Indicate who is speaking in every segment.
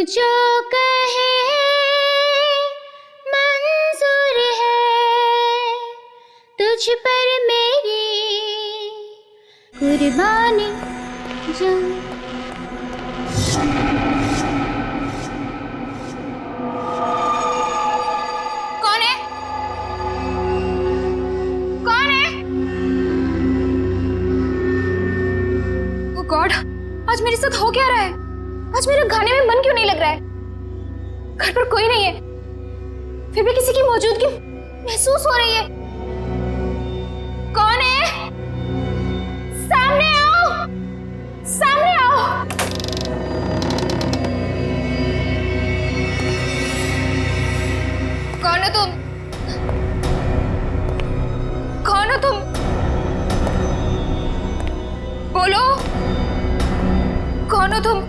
Speaker 1: जो कहे मंजूर है, तुझ पर मेरी कुर्बानी जान। कौन है? कौन है? ओ गॉड, आज मेरे साथ हो क्या रहा है? आज मेरा खाने में मन क्यों नहीं लग रहा है? घर पर कोई नहीं है, फिर भी किसी की मौजूदगी महसूस हो रही है। कौन है? सामने आओ, सामने आओ। कौन हो तुम? कौन हो तुम? बोलो, कौन हो तुम?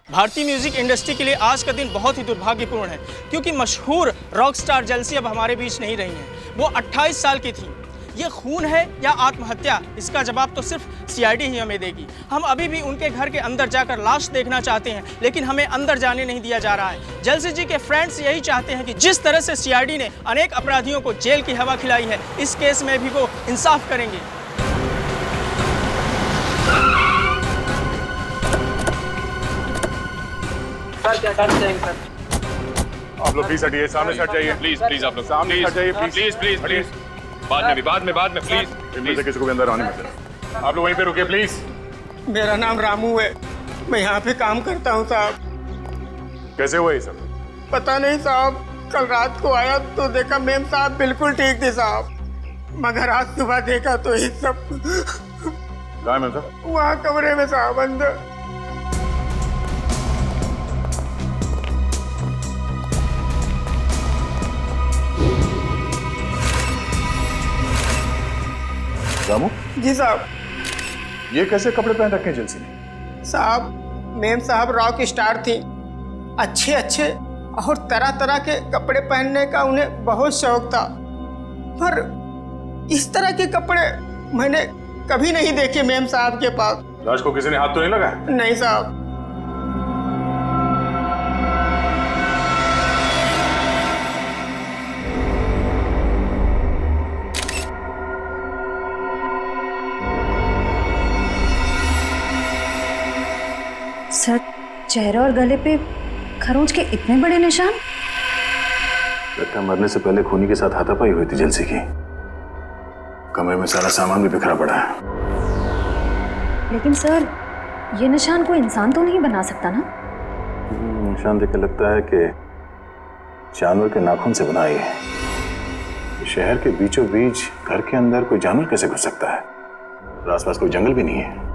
Speaker 2: भारतीय म्यूजिक इंडस्ट्री के लिए आज का दिन बहुत ही दुर्भाग्यपूर्ण है, क्योंकि मशहूर रॉक स्टार जेलसी अब हमारे बीच नहीं रही हैं। वो 28 साल की थी। ये खून है या आत्महत्या, इसका जवाब तो सिर्फ सीआईडी ही हमें देगी। हम अभी भी उनके घर के अंदर जाकर लाश देखना चाहते हैं, लेकिन हमें अंदर जाने नहीं दिया जा रहा है। जेलसी जी के फ्रेंड्स यही चाहते हैं कि जिस तरह से सीआईडी ने अनेक अपराधियों को जेल की हवा खिलाई है, इस केस में भी वो इंसाफ करेंगे।
Speaker 3: क्या करते हैं सर?
Speaker 4: आप लोग प्लीज हटिए, सामने से हट जाइए।
Speaker 5: प्लीज प्लीज आप लोग
Speaker 4: सामने हट जाइए,
Speaker 5: प्लीज प्लीज प्लीज। बाद में प्लीज।
Speaker 4: इनमें से किसी को भी अंदर आने मत देना। आप लोग वहीं पे रुकिए प्लीज।
Speaker 3: मेरा नाम रामू है, मैं यहाँ पे काम करता हूँ साहब।
Speaker 4: कैसे हुआ ये सब?
Speaker 3: पता नहीं साहब, कल रात को आया तो देखा मेम साहब बिल्कुल ठीक थे साहब, मगर आज सुबह देखा तो ये सब
Speaker 4: कहाँ है मैम साहब?
Speaker 3: वहाँ कमरे में साहब अंदर।
Speaker 4: रामू
Speaker 3: जी साहब।
Speaker 4: ये कैसे कपड़े पहन रखे हैं जेलसी ने?
Speaker 3: साहब मेम साहब रॉक स्टार थी, अच्छे अच्छे और तरह तरह के कपड़े पहनने का उन्हें बहुत शौक था, पर इस तरह के कपड़े मैंने कभी नहीं देखे मेम साहब के पास।
Speaker 4: लाश को किसी ने हाथ तो नहीं लगाया?
Speaker 3: नहीं साहब।
Speaker 6: सर, चेहरे और गले पे खरोंच के इतने बड़े निशान।
Speaker 4: लगता मरने से पहले खूनी के साथ हाथापाई हुई थी जेलसी की। कमरे में सारा सामान भी बिखरा पड़ा है।
Speaker 6: लेकिन सर, ये निशान कोई इंसान तो नहीं बना सकता ना?
Speaker 4: निशान देख के लगता है कि जानवर के नाखून से बना है। शहर के बीचों बीच घर के अंदर कोई जानवर कैसे घुस सकता है? आसपास कोई जंगल भी नहीं है।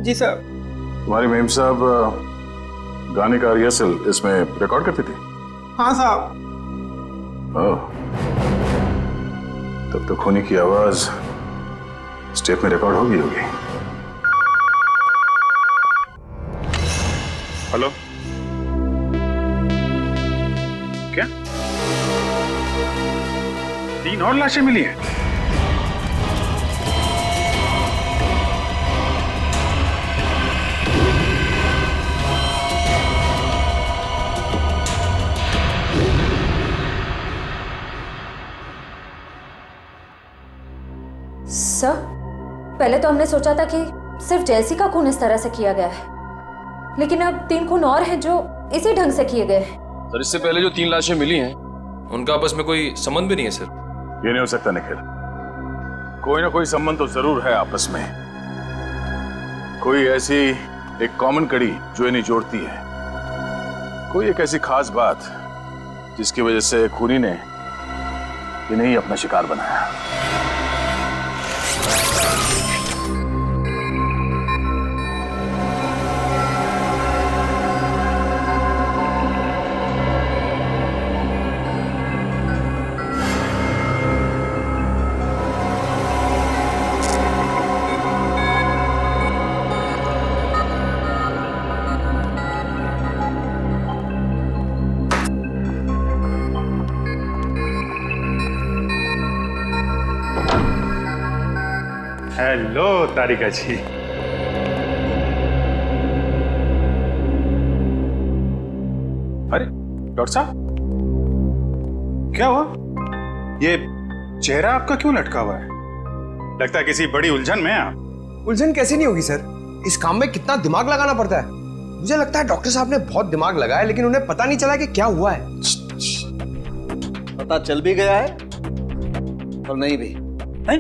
Speaker 3: जी साहब।
Speaker 4: तुम्हारी मेम साहब गाने का रिहर्सल इसमें रिकॉर्ड करती थी?
Speaker 3: हाँ साहब।
Speaker 4: ओह, तब तो खूनी की आवाज स्टेप में रिकॉर्ड होगी। हेलो, क्या 3 और लाशें मिली हैं?
Speaker 6: सर, पहले तो हमने सोचा था कि सिर्फ जेलसी का खून इस तरह से किया गया है, लेकिन अब 3 खून और हैं जो इसी ढंग से किए गए हैं।
Speaker 5: सर, इससे पहले जो 3 लाशें मिली हैं उनका आपस में कोई संबंध भी नहीं है सर।
Speaker 4: ये नहीं हो सकता निखिल, कोई ना कोई संबंध तो जरूर है आपस में। कोई ऐसी एक कॉमन कड़ी जो इन्हें जोड़ती है, कोई एक ऐसी खास बात जिसकी वजह से खूनी ने इन्हें ही अपना शिकार बनाया।
Speaker 7: हेलो तारिका जी।
Speaker 4: अरे डॉक्टर साहब, क्या हुआ? ये चेहरा आपका क्यों लटका हुआ है? लगता है किसी बड़ी उलझन में हैं आप।
Speaker 8: उलझन कैसी नहीं होगी सर, इस काम में कितना दिमाग लगाना पड़ता है। मुझे लगता है डॉक्टर साहब ने बहुत दिमाग लगाया, लेकिन उन्हें पता नहीं चला कि क्या हुआ है।
Speaker 9: पता चल भी गया है और नहीं भी
Speaker 10: है?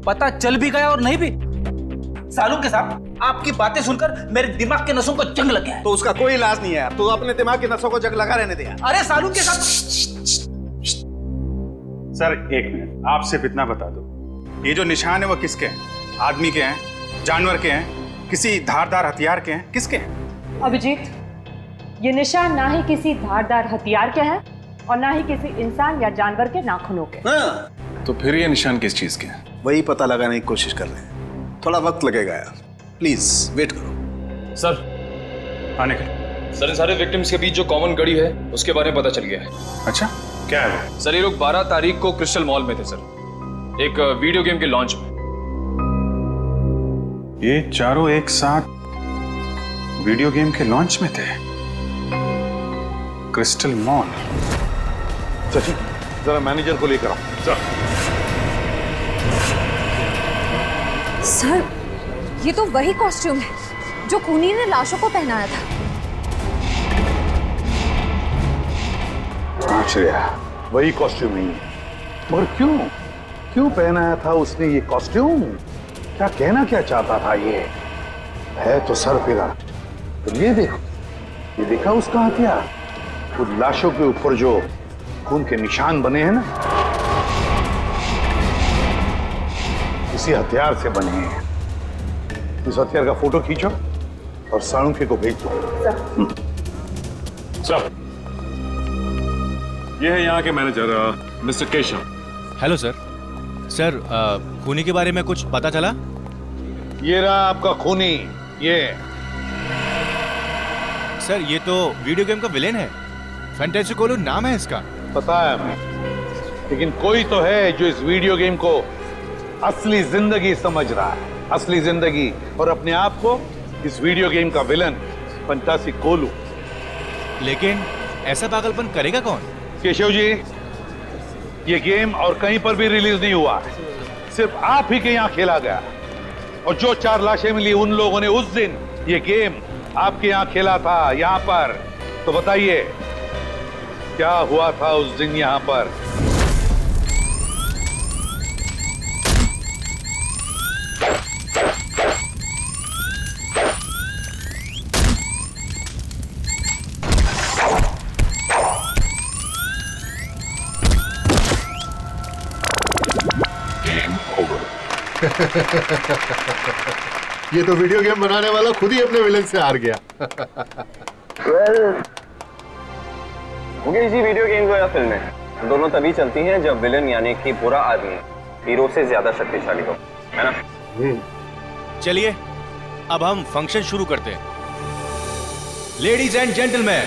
Speaker 10: पता चल भी गया और नहीं भी। सालू के साथ आपकी बातें सुनकर मेरे दिमाग के नसों को जंग लग गया है।
Speaker 9: तो उसका कोई इलाज नहीं है यार, तो अपने दिमाग की नसों को जंग लगा रहने दे यार।
Speaker 10: अरे सालू के साथ
Speaker 4: सर एक मिनट, आप सिर्फ इतना बता दो, ये जो निशान है वो किसके हैं? आदमी के हैं, जानवर के हैं, किसी धारदार हथियार के हैं, किसके हैं?
Speaker 11: अभिजीत, ये निशान ना ही किसी धारदार हथियार के हैं और ना ही किसी इंसान या जानवर के नाखूनों के।
Speaker 9: हाँ।
Speaker 4: तो फिर ये निशान किस चीज के हैं?
Speaker 9: वही पता लगाने की कोशिश कर रहे हैं, थोड़ा वक्त लगेगा यार, प्लीज वेट करो।
Speaker 5: सर
Speaker 4: आने का।
Speaker 5: सर, इन सारे विक्टिम्स के बीच जो कॉमन कड़ी है उसके बारे में पता चल गया है।
Speaker 4: अच्छा, क्या है वो?
Speaker 5: सर, ये लोग 12 तारीख को क्रिस्टल मॉल में थे सर, एक वीडियो गेम के लॉन्च में।
Speaker 4: ये चारों एक साथ वीडियो गेम के लॉन्च में थे, क्रिस्टल मॉल।
Speaker 7: सचिन, जरा मैनेजर को लेकर आओ।
Speaker 6: सर, ये तो वही कॉस्ट्यूम है जो खूनी ने लाशों को पहनाया था।
Speaker 7: आश्चर्य, वही कॉस्ट्यूम नहीं है, मगर क्यों पहनाया था उसने ये कॉस्ट्यूम? क्या कहना क्या चाहता था? ये है तो सर फिरा। तो ये देखो, ये देखा उसका हथियार, उन लाशों के ऊपर जो खून के निशान बने हैं ना, इसी हथियार से बने हैं। इस हथियार का फोटो खींचो और साळुंखे को भेज दो।
Speaker 4: सब ये है यहाँ के manager mister Keshav.
Speaker 12: Hello sir. Sir, खूनी के बारे में कुछ पता चला?
Speaker 7: ये रहा आपका खूनी। ये
Speaker 12: सर, ये तो वीडियो गेम का विलेन है, फैंटेसी कोलू नाम है इसका।
Speaker 7: पता है हमें, लेकिन कोई तो है जो इस वीडियो गेम को असली जिंदगी समझ रहा है, असली जिंदगी, और अपने आप को इस वीडियो गेम का विलन फंटासी कोलू।
Speaker 12: लेकिन ऐसा पागलपन करेगा कौन?
Speaker 7: केशव जी, ये गेम और कहीं पर भी रिलीज नहीं हुआ है, सिर्फ आप ही के यहाँ खेला गया। और जो 4 लाशें मिली, उन लोगों ने उस दिन ये गेम आपके यहाँ खेला था, यहाँ पर। तो बताइए क्या हुआ था उस दिन यहाँ पर?
Speaker 13: ये तो वीडियो गेम बनाने वाला खुद ही अपने विलन से हार गया।
Speaker 14: मुकेश जी, वीडियो गेम या फिल्में दोनों तभी चलती हैं जब विलन यानी कि बुरा आदमी हीरो से ज्यादा शक्तिशाली हो, है ना?
Speaker 12: चलिए अब हम फंक्शन शुरू करते हैं। लेडीज एंड जेंटलमैन,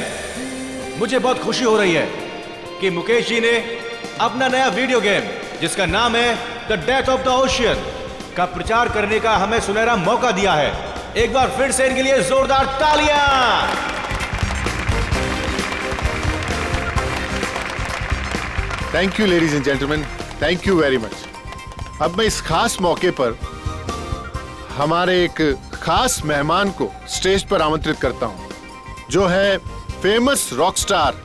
Speaker 12: मुझे बहुत खुशी हो रही है कि मुकेश जी ने अपना नया वीडियो गेम जिसका नाम है the death of the ocean का प्रचार करने का हमें सुनहरा मौका दिया है। एक बार फिर से इनके लिए जोरदार तालियां।
Speaker 13: Thank you ladies and gentleman, thank you very much. अब मैं इस खास मौके पर हमारे एक खास मेहमान को स्टेज पर आमंत्रित करता हूं, जो है फेमस रॉक स्टार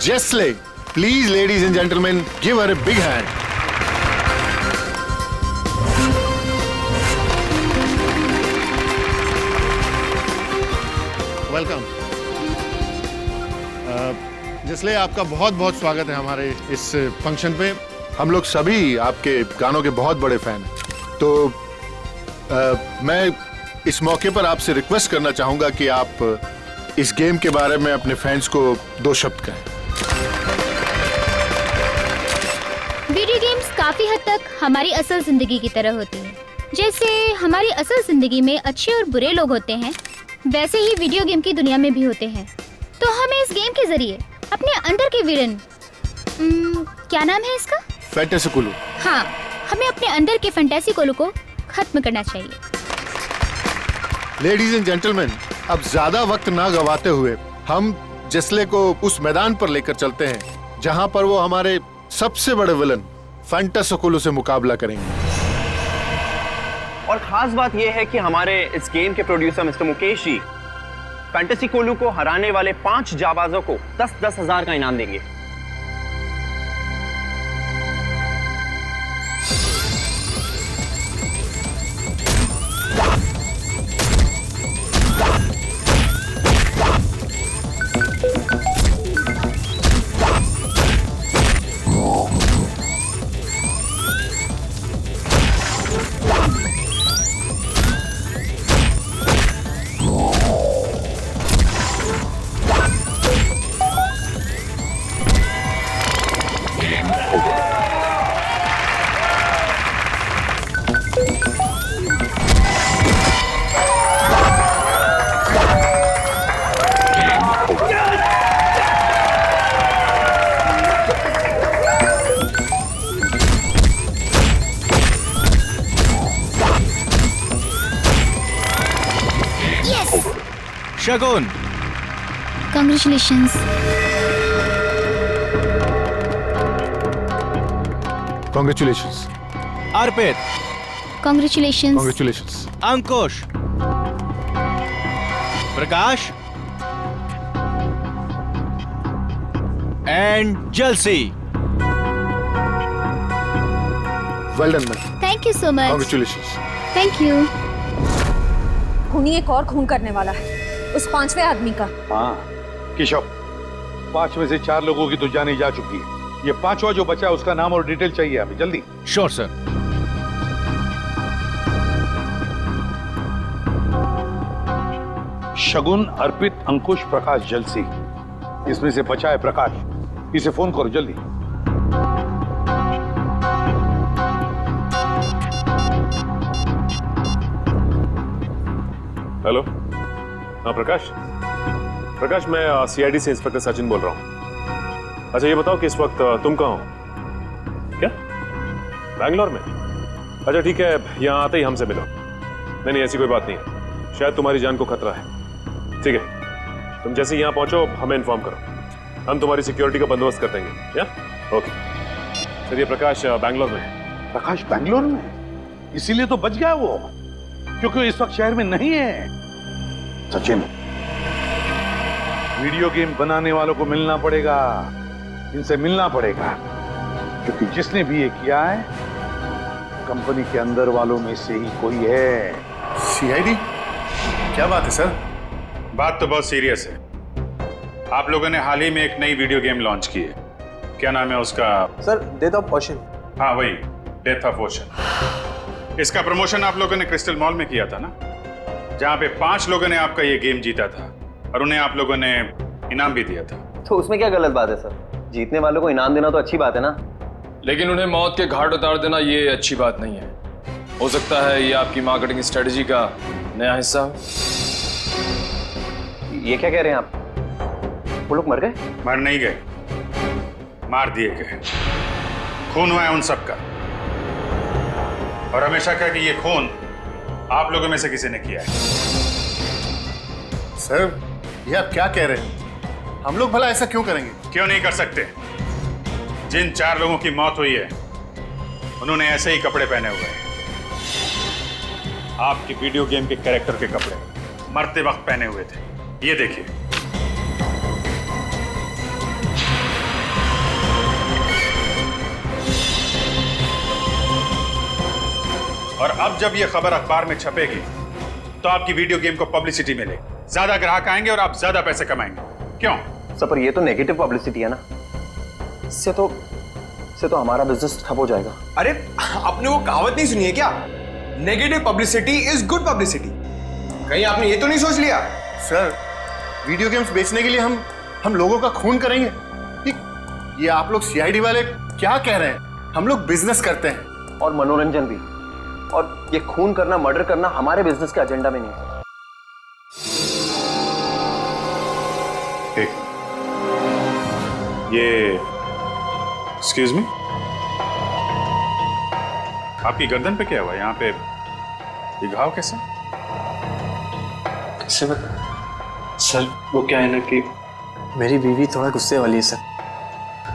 Speaker 13: जेस्ले। Please ladies and gentleman, give her a big hand. Welcome जेस्ले, आपका बहुत बहुत स्वागत है हमारे इस फंक्शन पे। हम लोग सभी आपके गानों के बहुत बड़े फैन हैं। तो मैं इस मौके पर आपसे रिक्वेस्ट करना चाहूंगा कि आप इस गेम के बारे में अपने फैंस को 2 शब्द कहें।
Speaker 1: वीडियो गेम्स काफी हद तक हमारी असल जिंदगी की तरह होती है। जैसे हमारी असल जिंदगी में अच्छे और बुरे लोग होते हैं, वैसे ही वीडियो गेम की दुनिया में भी होते हैं। तो हमें इस गेम के जरिए अपने अंदर के विलन, क्या नाम है इसका?
Speaker 13: फैंटेसी कोलू।
Speaker 1: हाँ, हमें अपने अंदर के फैंटेसी कोलू को खत्म करना चाहिए।
Speaker 13: लेडीज एंड जेंटलमैन, अब ज्यादा वक्त ना गवाते हुए हम जेस्ले को उस मैदान पर लेकर चलते हैं जहां पर वो हमारे सबसे बड़े विलन फैंटासोकुलो से मुकाबला करेंगे।
Speaker 14: और खास बात यह है कि हमारे इस गेम के प्रोड्यूसर मिस्टर मुकेश जी फैंटासिकोलू को हराने वाले 5 जाबाजों को 10-10 हजार का इनाम देंगे।
Speaker 12: शगुन,
Speaker 1: Congratulations.
Speaker 13: Congratulations.
Speaker 12: Arpit,
Speaker 1: Congratulations.
Speaker 13: Congratulations.
Speaker 12: Ankush, Prakash and जलसी।
Speaker 13: Well done, man.
Speaker 1: Thank you so much.
Speaker 13: Congratulations.
Speaker 1: Thank you.
Speaker 6: खूनी एक और खून करने वाला है, उस 5वें आदमी का।
Speaker 7: हाँ केशव, 5 में से 4 लोगों की तो जाने जा चुकी है। ये 5वां जो बचा है उसका नाम और डिटेल चाहिए अभी जल्दी।
Speaker 12: Sure sir.
Speaker 7: शगुन, अर्पित, अंकुश, प्रकाश, जलसी, इसमें से बचा है प्रकाश। इसे फोन करो जल्दी।
Speaker 4: हेलो, हाँ प्रकाश। प्रकाश, मैं सीआईडी से इंस्पेक्टर सचिन बोल रहा हूँ। अच्छा ये बताओ कि इस वक्त तुम कहाँ हो? क्या बैंगलोर में? अच्छा ठीक है, यहाँ आते ही हमसे मिलो। नहीं ऐसी कोई बात नहीं, शायद तुम्हारी जान को खतरा है। ठीक है, तुम जैसे यहाँ पहुंचो हमें इन्फॉर्म करो, हम तुम्हारी सिक्योरिटी का बंदोबस्त कर देंगे। या ओके। चलिए, प्रकाश बैंगलोर में।
Speaker 7: प्रकाश बैंगलोर में? इसीलिए तो बच गया वो, क्योंकि इस वक्त शहर में नहीं है। सचिन, वीडियो गेम बनाने वालों को मिलना पड़ेगा, इनसे मिलना पड़ेगा, क्योंकि जिसने भी ये किया है कंपनी के अंदर वालों में से ही कोई है।
Speaker 13: सीआईडी? क्या बात है सर?
Speaker 15: बात तो बहुत सीरियस है। आप लोगों ने हाल ही में एक नई वीडियो गेम लॉन्च की है, क्या नाम है उसका?
Speaker 8: Sir, death of ocean.
Speaker 15: हाँ वही, डेथ ऑफ ओशन। इसका प्रमोशन आप लोगों ने क्रिस्टल मॉल में किया था ना, जहाँ पे 5 लोगों ने आपका ये गेम जीता था और उन्हें आप लोगों ने इनाम भी दिया था।
Speaker 14: तो उसमें क्या गलत बात है सर? जीतने वालों को इनाम देना तो अच्छी बात है ना।
Speaker 5: लेकिन उन्हें मौत के घाट उतार देना ये अच्छी बात नहीं है। हो सकता है ये आपकी मार्केटिंग स्ट्रेटजी का नया हिस्सा हो।
Speaker 14: ये क्या कह रहे हैं आप? वो लोग मर गए?
Speaker 15: मर नहीं गए, मार दिए गए। खून हुआ है उन सबका, और हमेशा कहा कि ये खून आप लोगों में से किसी ने किया है।
Speaker 13: सर, ये आप क्या कह रहे हैं? हम लोग भला ऐसा क्यों करेंगे?
Speaker 15: क्यों नहीं कर सकते? जिन 4 लोगों की मौत हुई है उन्होंने ऐसे ही कपड़े पहने हुए हैं, आपकी वीडियो गेम के कैरेक्टर के कपड़े मरते वक्त पहने हुए थे। ये देखिए। और अब जब ये खबर अखबार में छपेगी तो आपकी वीडियो गेम को पब्लिसिटी मिलेगी, ज्यादा ग्राहक आएंगे और आप ज्यादा पैसे कमाएंगे। क्यों
Speaker 14: सर? पर ये तो नेगेटिव पब्लिसिटी है ना, इससे तो हमारा बिजनेस ठप हो जाएगा।
Speaker 8: अरे आपने वो कहावत नहीं सुनी है क्या? Negative publicity is good publicity. कहीं आपने ये तो नहीं सोच लिया?
Speaker 13: सर, वीडियो गेम्स बेचने के लिए हम लोगों का खून करेंगे? ये आप लोग सीआईडी वाले क्या कह रहे हैं? हम लोग बिजनेस करते हैं
Speaker 14: और मनोरंजन भी, और ये खून करना, मर्डर करना हमारे बिजनेस के एजेंडा में नहीं है।
Speaker 15: ये एक्सक्यूज मी, आपकी गर्दन पे क्या हुआ? यहाँ पे ये घाव कैसे?
Speaker 14: सर वो क्या है ना कि मेरी बीवी थोड़ा गुस्से वाली है सर,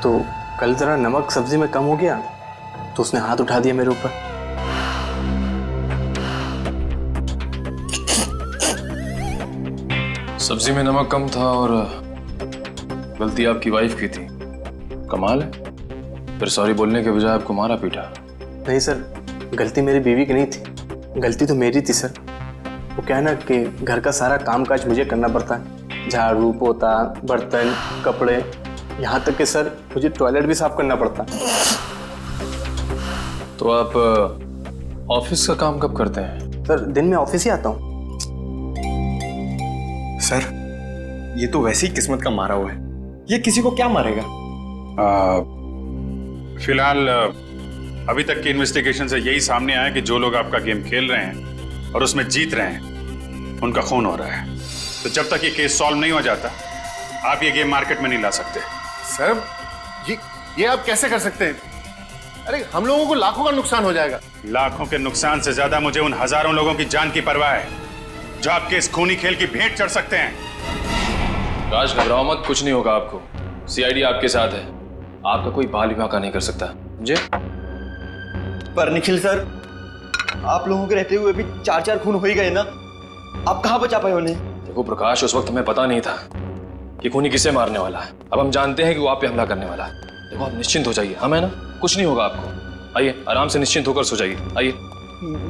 Speaker 14: तो कल जरा नमक सब्जी में कम हो गया तो उसने हाथ उठा दिया मेरे ऊपर।
Speaker 5: सब्जी में नमक कम था और गलती आपकी वाइफ की थी। कमाल है, फिर सॉरी बोलने के बजाय आपको मारा पीटा।
Speaker 14: नहीं सर, गलती मेरी बीवी की नहीं थी, गलती तो मेरी थी सर। वो क्या है ना कि घर का सारा कामकाज मुझे करना पड़ता है, झाड़ू पोता बर्तन कपड़े, यहाँ तक कि सर मुझे टॉयलेट भी साफ करना पड़ता है।
Speaker 5: तो आप ऑफिस का काम कब करते हैं?
Speaker 14: सर दिन में ऑफिस ही आता हूँ।
Speaker 8: सर ये तो वैसे ही किस्मत का मारा हुआ है, ये किसी को क्या मारेगा?
Speaker 15: फिलहाल अभी तक की इन्वेस्टिगेशन से यही सामने आया कि जो लोग आपका गेम खेल रहे हैं और उसमें जीत रहे हैं उनका खून हो रहा है। तो जब तक ये केस सॉल्व नहीं हो जाता आप ये गेम मार्केट में नहीं ला सकते।
Speaker 13: सर ये आप कैसे कर सकते हैं? अरे हम लोगों को लाखों का नुकसान हो जाएगा।
Speaker 15: लाखों के नुकसान से ज्यादा मुझे उन हजारों लोगों की जान की परवाह है जो आपके इस खूनी खेल की भेंट चढ़ सकते हैं।
Speaker 5: राज घबराओ मत, कुछ नहीं होगा आपको। सीआईडी आपके साथ है, आपका कोई बाल भी बांका नहीं कर सकता, समझे?
Speaker 8: पर निखिल सर, आप लोगों के रहते हुए भी 4-4 खून हो ही गए ना, आप कहाँ बचा पाए उन्हें?
Speaker 5: देखो प्रकाश, उस वक्त हमें पता नहीं था कि खूनी किसे मारने वाला है। अब हम जानते हैं कि वो आप पे हमला करने वाला है। देखो आप निश्चिंत हो जाइए, हम है ना, कुछ नहीं होगा आपको। आइए आराम से निश्चिंत होकर सो जाइए। आइए।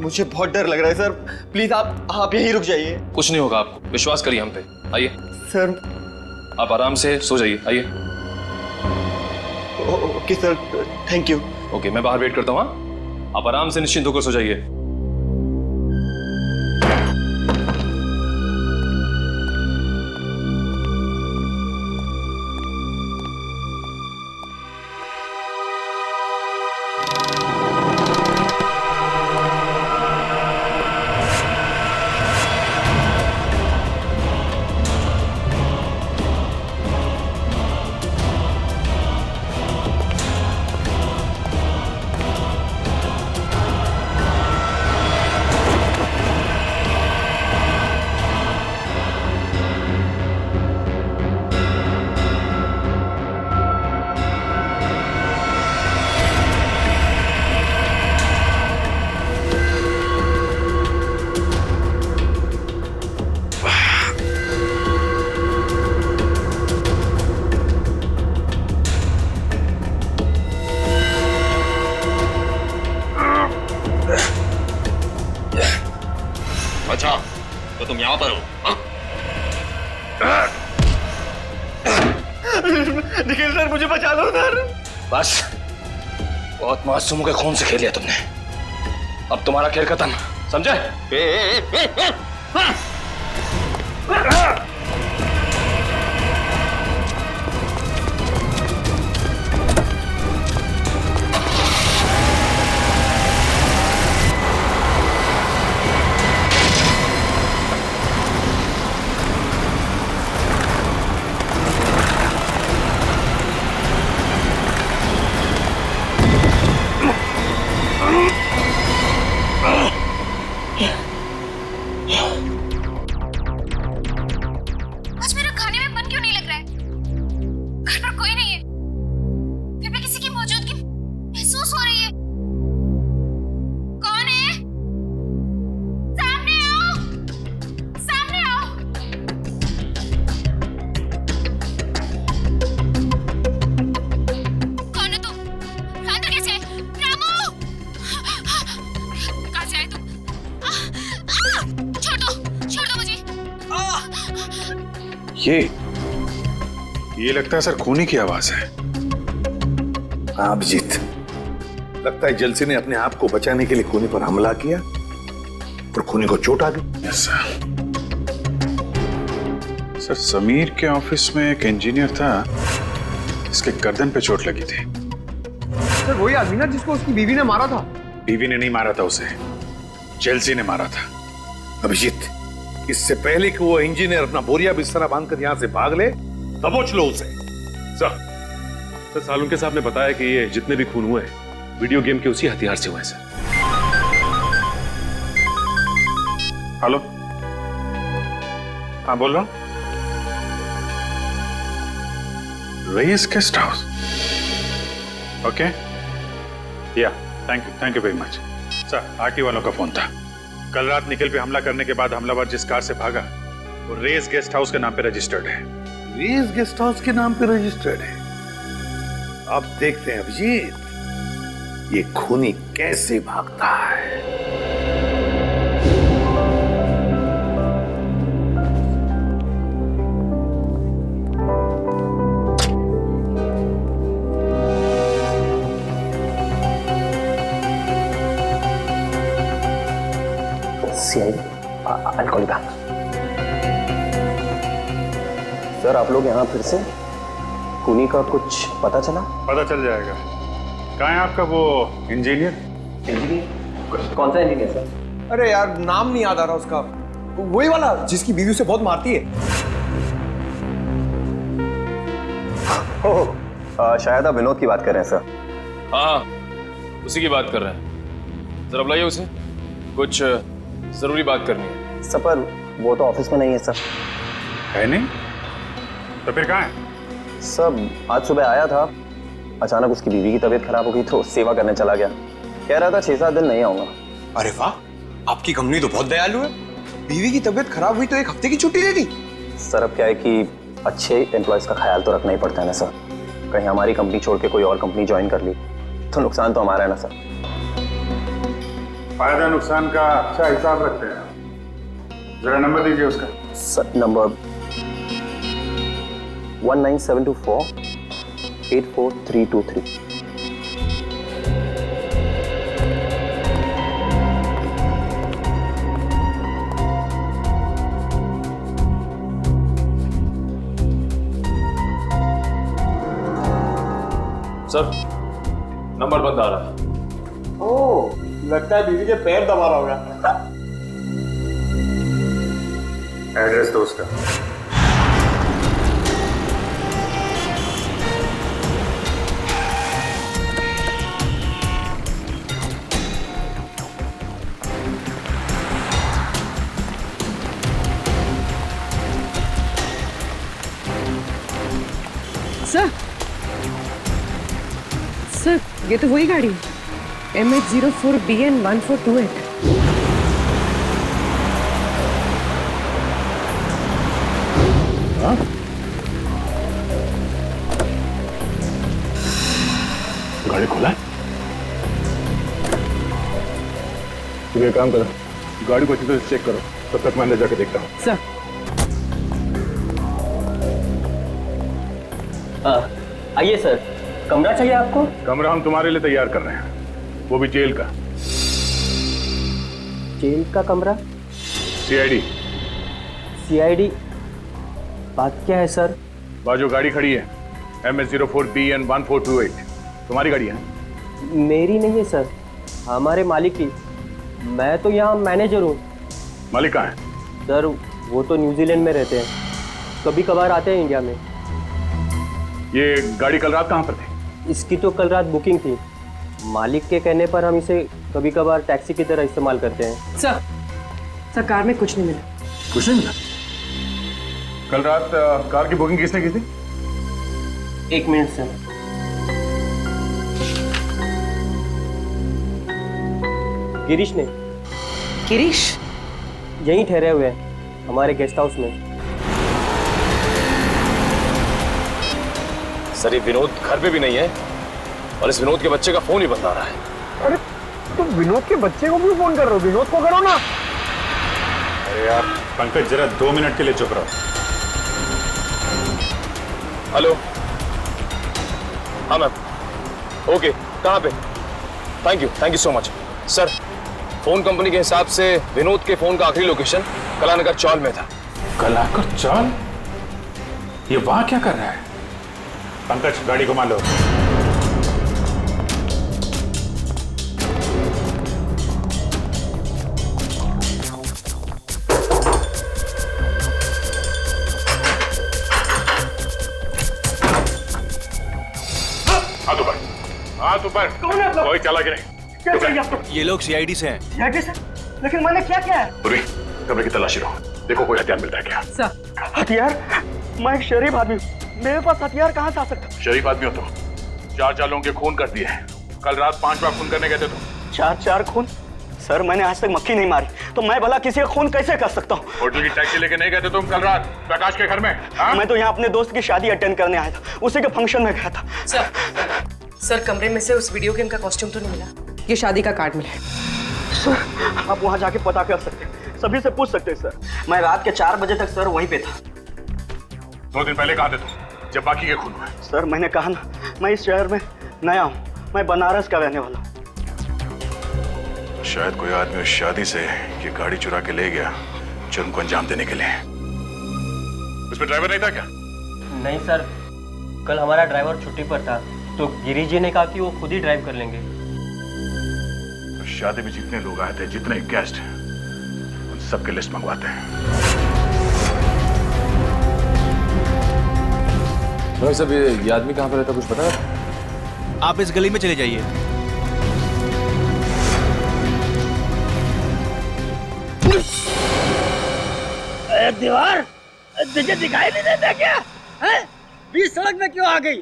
Speaker 8: मुझे बहुत डर लग रहा है सर, प्लीज आप यहीं रुक जाइए।
Speaker 5: कुछ नहीं होगा आपको, विश्वास करिए हम पे। आइए
Speaker 8: सर।
Speaker 5: आप आराम से सो जाइए। आइए।
Speaker 8: Okay sir, thank you.
Speaker 5: Okay, मैं बाहर वेट करता हूँ। आप आराम से निश्चिंत होकर सो जाइए।
Speaker 16: अच्छा तो तुम यहाँ पर हो?
Speaker 8: निखिल सर, मुझे बचा लो सर।
Speaker 5: बस, बहुत मासूमों के खून से खेल लिया तुमने, अब तुम्हारा खेल खत्म, समझे?
Speaker 1: आज मेरा खाने में मन क्यों नहीं लग रहा है? घर पर कोई नहीं है, फिर भी किसी की मौजूदगी महसूस हो रही है। कौन है? सामने आओ, सामने आओ। कौन है तुम? अंदर कैसे है? रामू! कहाँ से आए तुम? छोड़ दो मुझे।
Speaker 15: ये लगता है सर खूनी की आवाज है।
Speaker 7: हाँ अभिजीत, लगता है जलसी ने अपने आप को बचाने के लिए खूनी पर हमला किया और खूनी को चोट आ गई।
Speaker 15: सर समीर के ऑफिस में एक इंजीनियर था, इसके गर्दन पे चोट लगी थी।
Speaker 8: सर वही आदमी ना जिसको उसकी बीवी ने मारा था?
Speaker 15: बीवी ने नहीं मारा था उसे, जेलसी ने मारा था।
Speaker 7: अभिजीत, इससे पहले कि वो इंजीनियर अपना बोरिया बिस्तरा बांधकर यहाँ से भाग ले, दबोच लो उसे।
Speaker 17: सर सालुंके साहब ने बताया कि ये जितने भी खून हुए हैं वीडियो गेम के उसी हथियार से हुए हैं सर।
Speaker 15: हेलो, हाँ बोल रहा हूँ। रईस गेस्ट हाउस, ओके, या thank you very much. Sir, RT वालों का फोन था। कल रात निखिल पे हमला करने के बाद हमलावर जिस कार से भागा वो रेस गेस्ट हाउस के नाम पे रजिस्टर्ड है।
Speaker 7: रेस गेस्ट हाउस के नाम पे रजिस्टर्ड है। अब देखते हैं अभिजीत, ये खूनी कैसे भागता है।
Speaker 14: I'll call you back. Sir, आप लोग यहाँ फिर से? खूनी का कुछ पता चला?
Speaker 15: पता चल जाएगा। कहाँ है आपका वो इंजीनियर?
Speaker 14: कौन सा इंजीनियर सर?
Speaker 8: अरे यार, नाम नहीं याद आ रहा उसका। वही वाला जिसकी बीवी उसे बहुत मारती है।
Speaker 14: शायद आप विनोद की बात कर रहे हैं सर।
Speaker 5: हाँ, उसी की बात कर रहे हैं। जरा बुलाइए उसे, कुछ जरूरी बात करनी है।
Speaker 14: सर, पर वो तो ऑफिस में नहीं है सर।
Speaker 15: है नहीं? तो फिर कहाँ है?
Speaker 14: सब आज सुबह आया था, अचानक उसकी बीवी की तबीयत खराब हो गई तो सेवा करने चला गया। कह रहा था 6-7 दिन नहीं आऊंगा।
Speaker 8: अरे वाह, आपकी कंपनी तो बहुत दयालु है। बीवी की तबीयत खराब हुई तो 1 हफ्ते की छुट्टी दे दी।
Speaker 14: सर, अब क्या है कि अच्छे एम्प्लॉयज का ख्याल तो रखना ही पड़ता है ना सर। कहीं हमारी कंपनी छोड़ के कोई और कंपनी ज्वाइन कर ली तो नुकसान तो हमारा है ना सर।
Speaker 15: फायदा नुकसान का अच्छा हिसाब रखते हैं। जरा नंबर दीजिए उसका।
Speaker 14: Sir, number 19724 84323।
Speaker 5: सर, नंबर बंद आ रहा है।
Speaker 14: ओह, लगता है बीवी के पैर दबा रहा होगा।
Speaker 15: एड्रेस दो उसका।
Speaker 11: सर, ये तो वही गाड़ी है, MH04BN 1428।
Speaker 4: गाड़ी खोला है? तुम एक काम करो, गाड़ी को अच्छी तरह से चेक करो, तब तक मैं अंदर जाके देखता हूँ।
Speaker 11: सर,
Speaker 14: आइए सर, कमरा चाहिए आपको?
Speaker 4: कमरा हम तुम्हारे लिए तैयार कर रहे हैं, वो भी जेल का।
Speaker 14: जेल का कमरा?
Speaker 4: CID।
Speaker 14: CID? बात क्या है सर?
Speaker 4: बाजू गाड़ी खड़ी है, MH04BN 1428, तुम्हारी गाड़ी है?
Speaker 14: मेरी नहीं है सर, हमारे मालिक की। मैं तो यहाँ मैनेजर हूँ।
Speaker 4: मालिक कहाँ है?
Speaker 14: सर, वो तो न्यूजीलैंड में रहते हैं, कभी कभार आते हैं इंडिया में।
Speaker 4: ये गाड़ी कल रात कहाँ पर थी?
Speaker 14: इसकी तो कल रात बुकिंग थी। मालिक के कहने पर हम इसे कभी कभार टैक्सी की तरह इस्तेमाल करते हैं।
Speaker 11: सर, कार में कुछ नहीं मिला।
Speaker 4: कुछ नहीं मिला? कल रात कार की बुकिंग किसने की थी?
Speaker 14: 1 मिनट सर। गिरीश ने।
Speaker 11: गिरीश?
Speaker 14: यहीं ठहरे हुए हैं, हमारे गेस्ट हाउस में।
Speaker 5: सर, ये विनोद घर पे भी नहीं है और इस विनोद के बच्चे का फोन ही बंद आ रहा है।
Speaker 8: अरे, तुम विनोद के बच्चे को क्यों फोन कर रहे हो? विनोद को करो ना।
Speaker 15: अरे यार पंकज, जरा 2 मिनट के लिए चुप रहो।
Speaker 5: हेलो, हाँ मैम, ओके, कहाँ पे? Thank you so much. Sir, phone company के हिसाब से विनोद के फोन का आखिरी लोकेशन कलानगर चौल में था।
Speaker 15: कलानगर चौल? ये वहां क्या कर रहा है? पंकज, गाड़ी घुमा लो। हाथ ऊपर।
Speaker 12: कौन है आप लोग?
Speaker 15: कोई चला कि नहीं?
Speaker 12: क्या चाहिए आपको? ये लोग CID से हैं।
Speaker 11: CID से? लेकिन मैंने क्या किया है?
Speaker 15: पूरी
Speaker 4: कमरे की तलाशी लो, देखो कोई हथियार मिलता है क्या।
Speaker 11: सर
Speaker 14: हथियार? मैं एक शरीफ आदमी हूँ, मेरे पास हथियार कहाँ से आ सकता?
Speaker 4: शरीफ आदमी हो तो 4 लोगों के खून कर दिए। कल रात 5 बार खून करने गए थे तुम।
Speaker 14: 4 खून? सर मैंने आज तक मक्खी नहीं मारी, तो मैं भला किसी का खून कैसे कर सकता हूँ?
Speaker 4: होटल की टैक्सी लेके नहीं गए थे तुम कल रात प्रकाश के घर में?
Speaker 14: मैं तो यहाँ अपने दोस्त की शादी अटेंड करने आया था, उसी के फंक्शन में गया था।
Speaker 18: सर कमरे में से उस वीडियो गेम का कॉस्ट्यूम तो नहीं मिला? ये शादी का कार्ड मिला।
Speaker 14: सर आप वहाँ जाके पता कर सकते हैं, सभी से पूछ सकते हैं सर। मैं रात के 4 बजे तक सर वहीं पे था।
Speaker 4: 2 दिन पहले कहाँ थे तुम जब बाकी के खून हुए?
Speaker 14: सर मैंने कहा ना, मैं इस शहर में नया हूँ, मैं बनारस का रहने वाला हूँ।
Speaker 4: शायद कोई आदमी उस शादी से ये गाड़ी चुरा के ले गया जुर्म को अंजाम देने के लिए। उसमें ड्राइवर नहीं था क्या?
Speaker 19: नहीं सर, कल हमारा ड्राइवर छुट्टी पर था, तो गिरीश जी ने कहा कि वो खुद ही ड्राइव कर लेंगे।
Speaker 4: तो शादी में जितने लोग आए थे, जितने गेस्ट, उन सबकी लिस्ट मंगवाते हैं।
Speaker 5: भाई साहब ये आदमी कहाँ पर रहता कुछ पता है?
Speaker 12: आप इस गली में चले जाइए।
Speaker 3: दीवार तुझे दिखाई नहीं देता क्या? हैं? बीच सड़क में क्यों आ गई?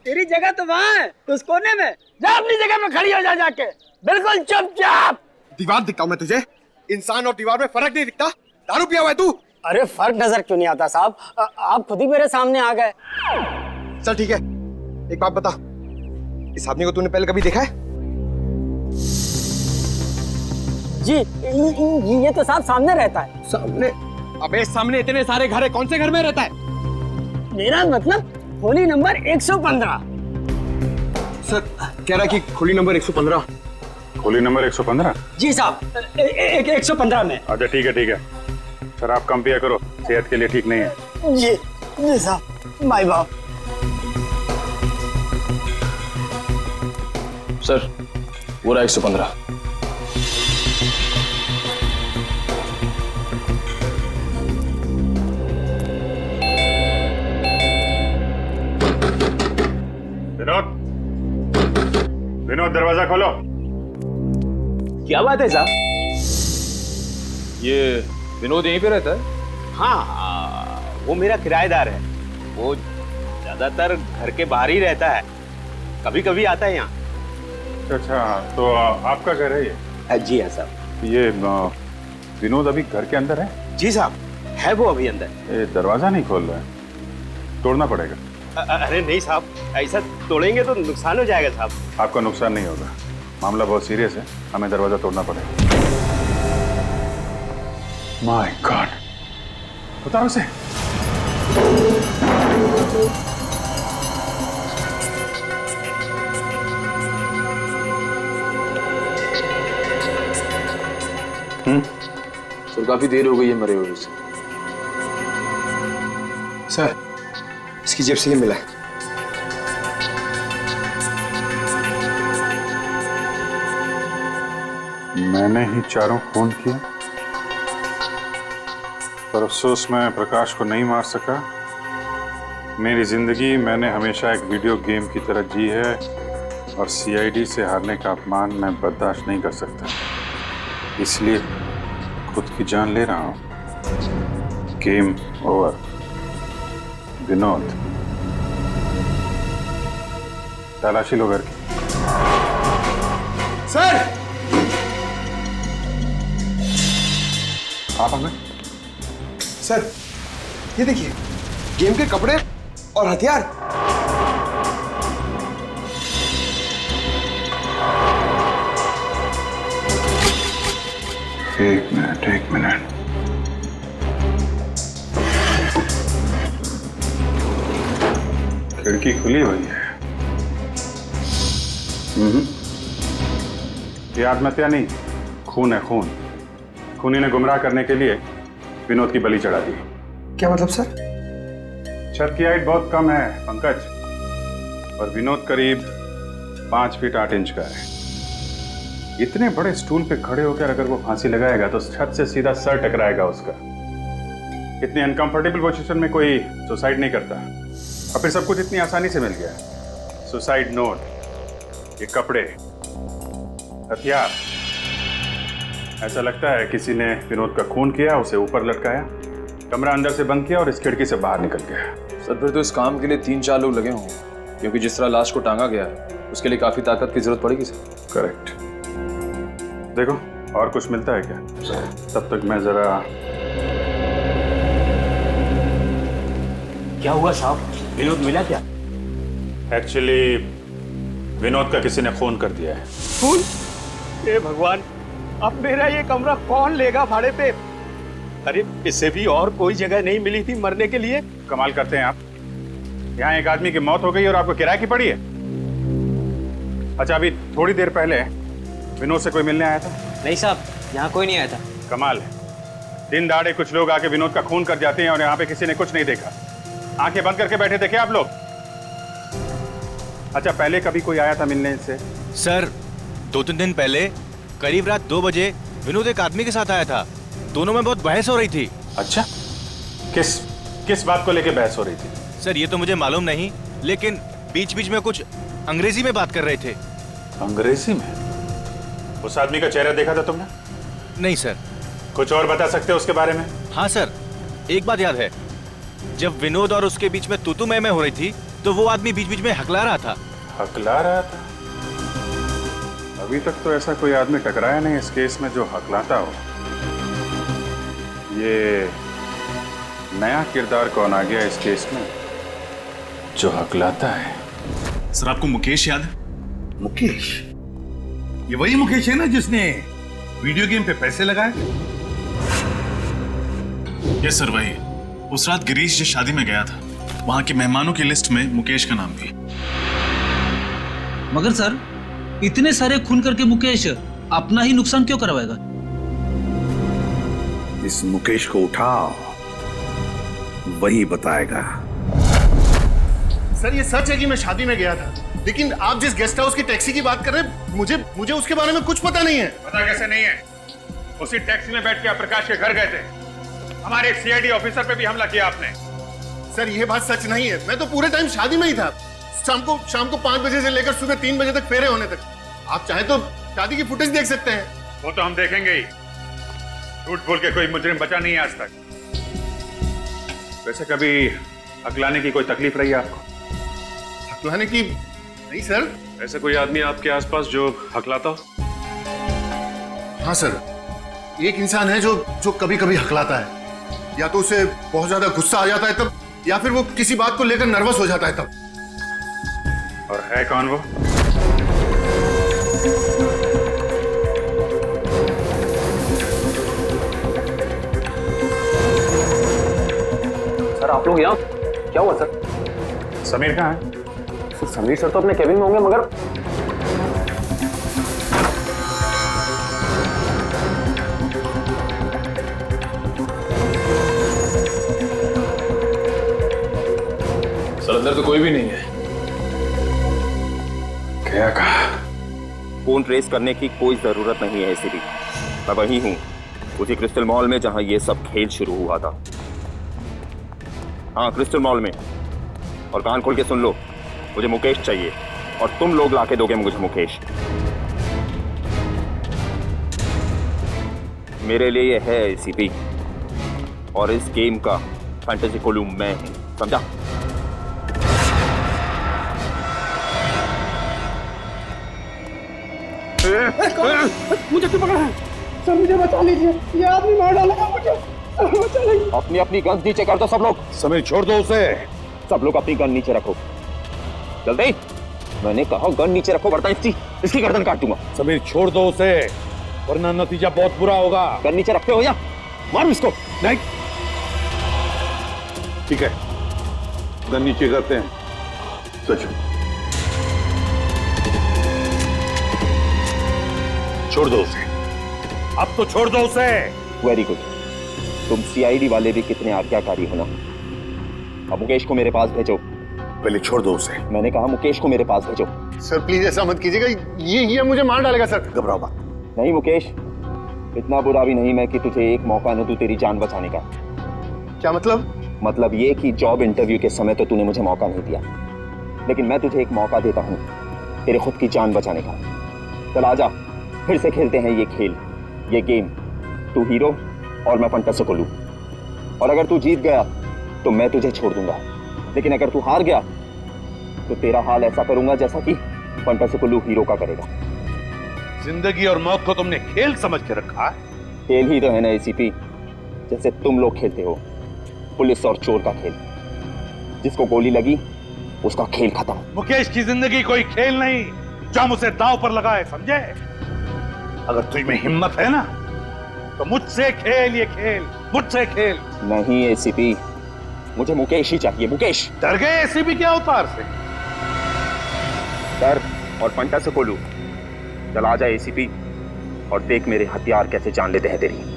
Speaker 3: तेरी जगह तो वहाँ है, उस कोने में। जा अपनी जगह पे खड़ी हो जा जाके, बिल्कुल चुपचाप।
Speaker 8: दीवार दिखता हूँ मैं तुझे? इंसान और दीवार में फर्क नहीं दिखता? दारू पिया हुआ है तू?
Speaker 3: अरे फर्क नजर क्यों नहीं आता साहब? आप खुद ही मेरे सामने आ गए।
Speaker 8: चल ठीक है, एक बात बता, इस आदमी को तूने पहले कभी देखा है?
Speaker 3: जी ये तो साहब सामने रहता है।
Speaker 8: सामने? अबे सामने इतने सारे घर है, कौन से घर में रहता है?
Speaker 3: मेरा मतलब खोली नंबर 115।
Speaker 8: सर कह रहा है कि खोली नंबर 115।
Speaker 15: खोली नंबर 115?
Speaker 3: जी साहब 115 में।
Speaker 15: अच्छा ठीक है। शराब कम पिया करो, सेहत के लिए ठीक नहीं है।
Speaker 3: जी साहब, माय बाप।
Speaker 5: सर वो रहा 115।
Speaker 15: विनोद दरवाजा खोलो।
Speaker 10: क्या बात है साहब?
Speaker 5: ये विनोद यहीं पे रहता है?
Speaker 10: हाँ, वो मेरा किराएदार है। वो ज्यादातर घर के बाहर ही रहता है, कभी कभी आता है यहाँ।
Speaker 15: अच्छा तो आपका घर है ये?
Speaker 10: जी हाँ साहब।
Speaker 15: ये विनोद अभी घर के अंदर है?
Speaker 10: जी साहब, है वो अभी अंदर।
Speaker 15: ये दरवाजा नहीं खोल रहा है, तोड़ना पड़ेगा।
Speaker 10: अरे नहीं साहब, ऐसा तोड़ेंगे तो नुकसान हो जाएगा साहब।
Speaker 15: आपका नुकसान नहीं होगा, मामला बहुत सीरियस है, हमें दरवाजा तोड़ना पड़ेगा। माय गॉड, उतारो उसे।
Speaker 5: सर काफी देर हो गई है मरे हुए से।
Speaker 8: सर इसकी जेब से ये मिला है।
Speaker 15: मैंने ही 4 खून किए, पर अफसोस मैं प्रकाश को नहीं मार सका। मेरी जिंदगी मैंने हमेशा एक वीडियो गेम की तरह जी है, और सीआईडी से हारने का अपमान मैं बर्दाश्त नहीं कर सकता, इसलिए खुद की जान ले रहा हूं। Game over. विनोद, तलाशी लो घर की।
Speaker 8: सर
Speaker 15: आप हमें?
Speaker 8: सर ये देखिए, गेम के कपड़े और हथियार।
Speaker 15: एक मिनट। खिड़की खुली हुई है। ये आत्महत्या नहीं, खून है, खून। खूनी ने गुमराह करने के लिए विनोद की बलि चढ़ा दी।
Speaker 8: क्या मतलब सर?
Speaker 15: छत की हाइट बहुत कम है पंकज, और विनोद करीब 5 फीट 8 इंच का है। इतने बड़े स्टूल पे खड़े होकर अगर वो फांसी लगाएगा तो छत से सीधा सर टकराएगा उसका। इतनी अनकंफर्टेबल पोजीशन में कोई सुसाइड नहीं करता, और फिर सब कुछ इतनी आसानी से मिल गया। सुसाइड नोट, ये कपड़े, हथियार, ऐसा लगता है किसी ने विनोद का खून किया, उसे ऊपर लटकाया, कमरा अंदर से बंद किया और इस खिड़की से बाहर निकल गया।
Speaker 5: सर फिर तो इस काम के लिए 3-4 लोग लगे होंगे, क्योंकि जिस तरह लाश को टांगा गया है उसके लिए काफी ताकत की जरूरत पड़ेगी सर।
Speaker 15: करेक्ट। देखो और कुछ मिलता है क्या? तब तक मैं जरा।
Speaker 10: क्या हुआ साहब, विनोद मिला क्या?
Speaker 15: एक्चुअली विनोद का किसी ने खून कर दिया है।
Speaker 10: खून? हे भगवान, अब मेरा ये कमरा कौन लेगा भाड़े पे? अरे इससे भी और कोई जगह नहीं मिली थी मरने के लिए?
Speaker 15: कमाल करते हैं आप, यहाँ एक आदमी की मौत हो गई और आपको किराए की पड़ी है। अच्छा अभी थोड़ी देर पहले विनोद से कोई मिलने आया था?
Speaker 19: नहीं साहब, यहाँ कोई नहीं आया था।
Speaker 15: कमाल है, दिन दहाड़े कुछ लोग आके विनोद का खून कर जाते हैं और यहाँ पे किसी ने कुछ नहीं देखा। आंखें बंद करके बैठे थे क्या आप लोग? अच्छा पहले कभी कोई आया था मिलने से?
Speaker 12: सर 2-3 दिन पहले करीब रात 2 बजे विनोद एक आदमी के साथ आया था, दोनों में बहुत बहस हो रही थी।
Speaker 15: अच्छा किस बात को लेके बहस हो रही थी?
Speaker 12: सर ये तो मुझे मालूम नहीं, लेकिन बीच बीच में कुछ अंग्रेजी में बात कर रहे थे।
Speaker 15: अंग्रेजी में? उस आदमी का चेहरा देखा था तुमने?
Speaker 12: नहीं सर।
Speaker 15: कुछ और बता सकते हो उसके बारे में?
Speaker 12: हाँ सर, एक बात याद है, जब विनोद और उसके बीच में तू मैं हो रही थी तो वो आदमी बीच बीच में हकला रहा था।
Speaker 15: हकला रहा था? अभी तक तो ऐसा कोई आदमी टकराया नहीं इस केस में जो हकलाता हो। ये नया किरदार कौन आ गया इस केस में जो हकलाता है?
Speaker 4: सर आपको मुकेश याद है?
Speaker 7: मुकेश? ये वही मुकेश है ना जिसने वीडियो गेम पे पैसे लगाए?
Speaker 4: यस सर वही। उस रात गिरीश जिस शादी में गया था वहां के मेहमानों की लिस्ट में मुकेश का नाम भी।
Speaker 20: मगर सर इतने सारे खून करके मुकेश अपना ही नुकसान क्यों करवाएगा?
Speaker 7: इस मुकेश को उठाओ, वही बताएगा।
Speaker 9: सर ये सच है कि मैं शादी में गया था, लेकिन आप जिस गेस्ट हाउस की टैक्सी की बात कर रहे हैं मुझे उसके बारे में कुछ पता नहीं है।
Speaker 15: पता कैसे नहीं है? उसी टैक्सी में बैठ के आप प्रकाश के घर गए थे, हमारे सीआईडी ऑफिसर पे भी हमला किया आपने।
Speaker 9: सर ये बात सच नहीं है, मैं तो पूरे टाइम शादी में ही था, शाम को 5 बजे से लेकर सुबह 3 बजे तक फेरे होने तक। आप चाहे तो शादी की फुटेज देख सकते हैं।
Speaker 15: वो तो हम देखेंगे ही, झूठ बोल के कोई मुजरिम बचा नहीं है आज तक। वैसे कभी हकलाने की कोई तकलीफ रही है आपको?
Speaker 9: हकलाने की? नहीं सर।
Speaker 17: ऐसा कोई आदमी आपके आसपास जो हकलाता हो?
Speaker 9: हाँ सर, एक इंसान है जो कभी कभी हकलाता है, या तो उसे बहुत ज्यादा गुस्सा आ जाता है तब, या फिर वो किसी बात को लेकर नर्वस हो जाता है तब।
Speaker 15: और है कौन वो?
Speaker 14: सर आप लोग यहाँ? क्या हुआ सर?
Speaker 15: समीर कहाँ है?
Speaker 14: समीर सर तो अपने केबिन में होंगे, मगर
Speaker 5: सर अंदर तो कोई भी नहीं है।
Speaker 15: क्या कहा?
Speaker 16: फोन ट्रेस करने की कोई जरूरत नहीं है एसीपी। मैं वही हूँ, उसी क्रिस्टल मॉल में जहां ये सब खेल शुरू हुआ था। हाँ क्रिस्टल मॉल में। और कान खोल के सुन लो, मुझे मुकेश चाहिए और तुम लोग लाके दोगे मुझे मुकेश। मेरे लिए ये है एसीपी, और इस गेम का फैंटेसी कोलू मैं हूं, समझा?
Speaker 3: मुझे क्यों पकड़ा है? सर मुझे बचा लीजिए, ये आदमी मार डालेगा मुझे, बचा लीजिए।
Speaker 16: अपनी अपनी गन नीचे कर दो सब लोग।
Speaker 7: समीर छोड़ दो उसे।
Speaker 16: सब लोग अपनी गन नीचे रखो, जल्दी। मैंने कहा गन नीचे रखो, वरना इसकी गर्दन काट दूंगा।
Speaker 7: समीर छोड़ दो उसे, वरना नतीजा बहुत बुरा होगा।
Speaker 16: गन नीचे रखते हो या मारो इसको?
Speaker 7: नहीं, ठीक है, गन नीचे करते हैं। सच छोड़ दो उसे, अब तो छोड़ दो उसे।
Speaker 16: वेरी गुड, तुम सीआईडी वाले भी कितने आज्ञाकारी हो ना। अब मुकेश को मेरे पास भेजो।
Speaker 7: पहले छोड़ दो उसे।
Speaker 16: मैंने कहा मुकेश को मेरे पास भेजो।
Speaker 9: सर प्लीज ऐसा मत कीजिएगा, ये मुझे मार डालेगा सर।
Speaker 7: घबराओ मत।
Speaker 16: नहीं मुकेश, इतना बुरा भी नहीं मैं कि तुझे एक मौका न दूं तेरी जान बचाने का।
Speaker 9: क्या मतलब?
Speaker 16: मतलब ये कि जॉब इंटरव्यू के समय तो तूने मुझे मौका नहीं दिया, लेकिन मैं तुझे एक मौका देता हूँ तेरे खुद की जान बचाने का। चल आजा, फिर से खेलते हैं ये खेल। ये गेम तू हीरो और मैं फंटास्टिक कोलू, और अगर तू जीत गया तो मैं तुझे छोड़ दूंगा, लेकिन अगर तू हार गया तो तेरा हाल ऐसा करूंगा जैसा कि फंटास्टिक कोलू हीरो का करेगा।
Speaker 7: जिंदगी और मौत को तुमने खेल समझ के रखा है।
Speaker 16: खेल ही तो है ना एसीपी, जैसे तुम लोग खेलते हो, पुलिस और चोर का खेल। जिसको गोली लगी उसका खेल खत्म।
Speaker 7: मुकेश की जिंदगी कोई खेल नहीं जो हम उसे दांव पर लगाए, समझे? अगर तुझ में हिम्मत है ना तो मुझसे खेल ये खेल, मुझसे खेल।
Speaker 16: नहीं एसीपी, मुझे मुकेश ही चाहिए, मुकेश।
Speaker 7: डर गए एसीपी के अवतार से?
Speaker 16: डर और फंटा से कोलू, चल आ जा एसीपी और देख मेरे हथियार कैसे जान लेते हैं तेरी।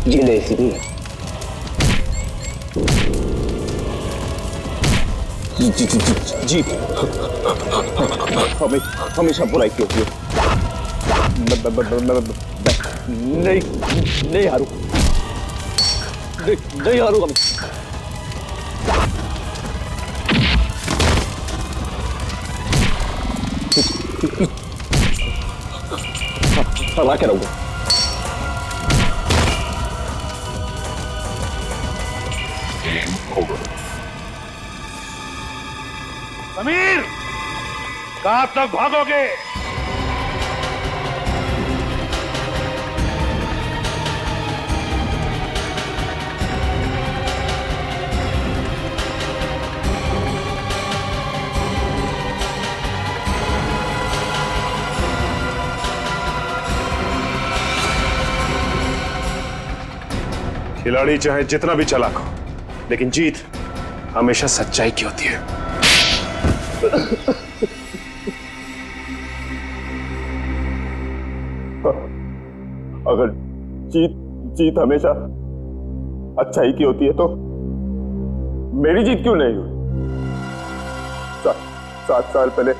Speaker 16: ये ले एसीपी, जीत हमेशा बुराई की होती है। नहीं हारू, नहीं हारूंगा मैं। हरा के रहूंगा।
Speaker 7: समीर, कहां तक भागोगे?
Speaker 17: खिलाड़ी चाहे जितना भी चालाक हो, लेकिन जीत हमेशा सच्चाई की होती है।
Speaker 16: अगर जीत हमेशा अच्छाई की होती है तो मेरी जीत क्यों नहीं हुई? 7 साल पहले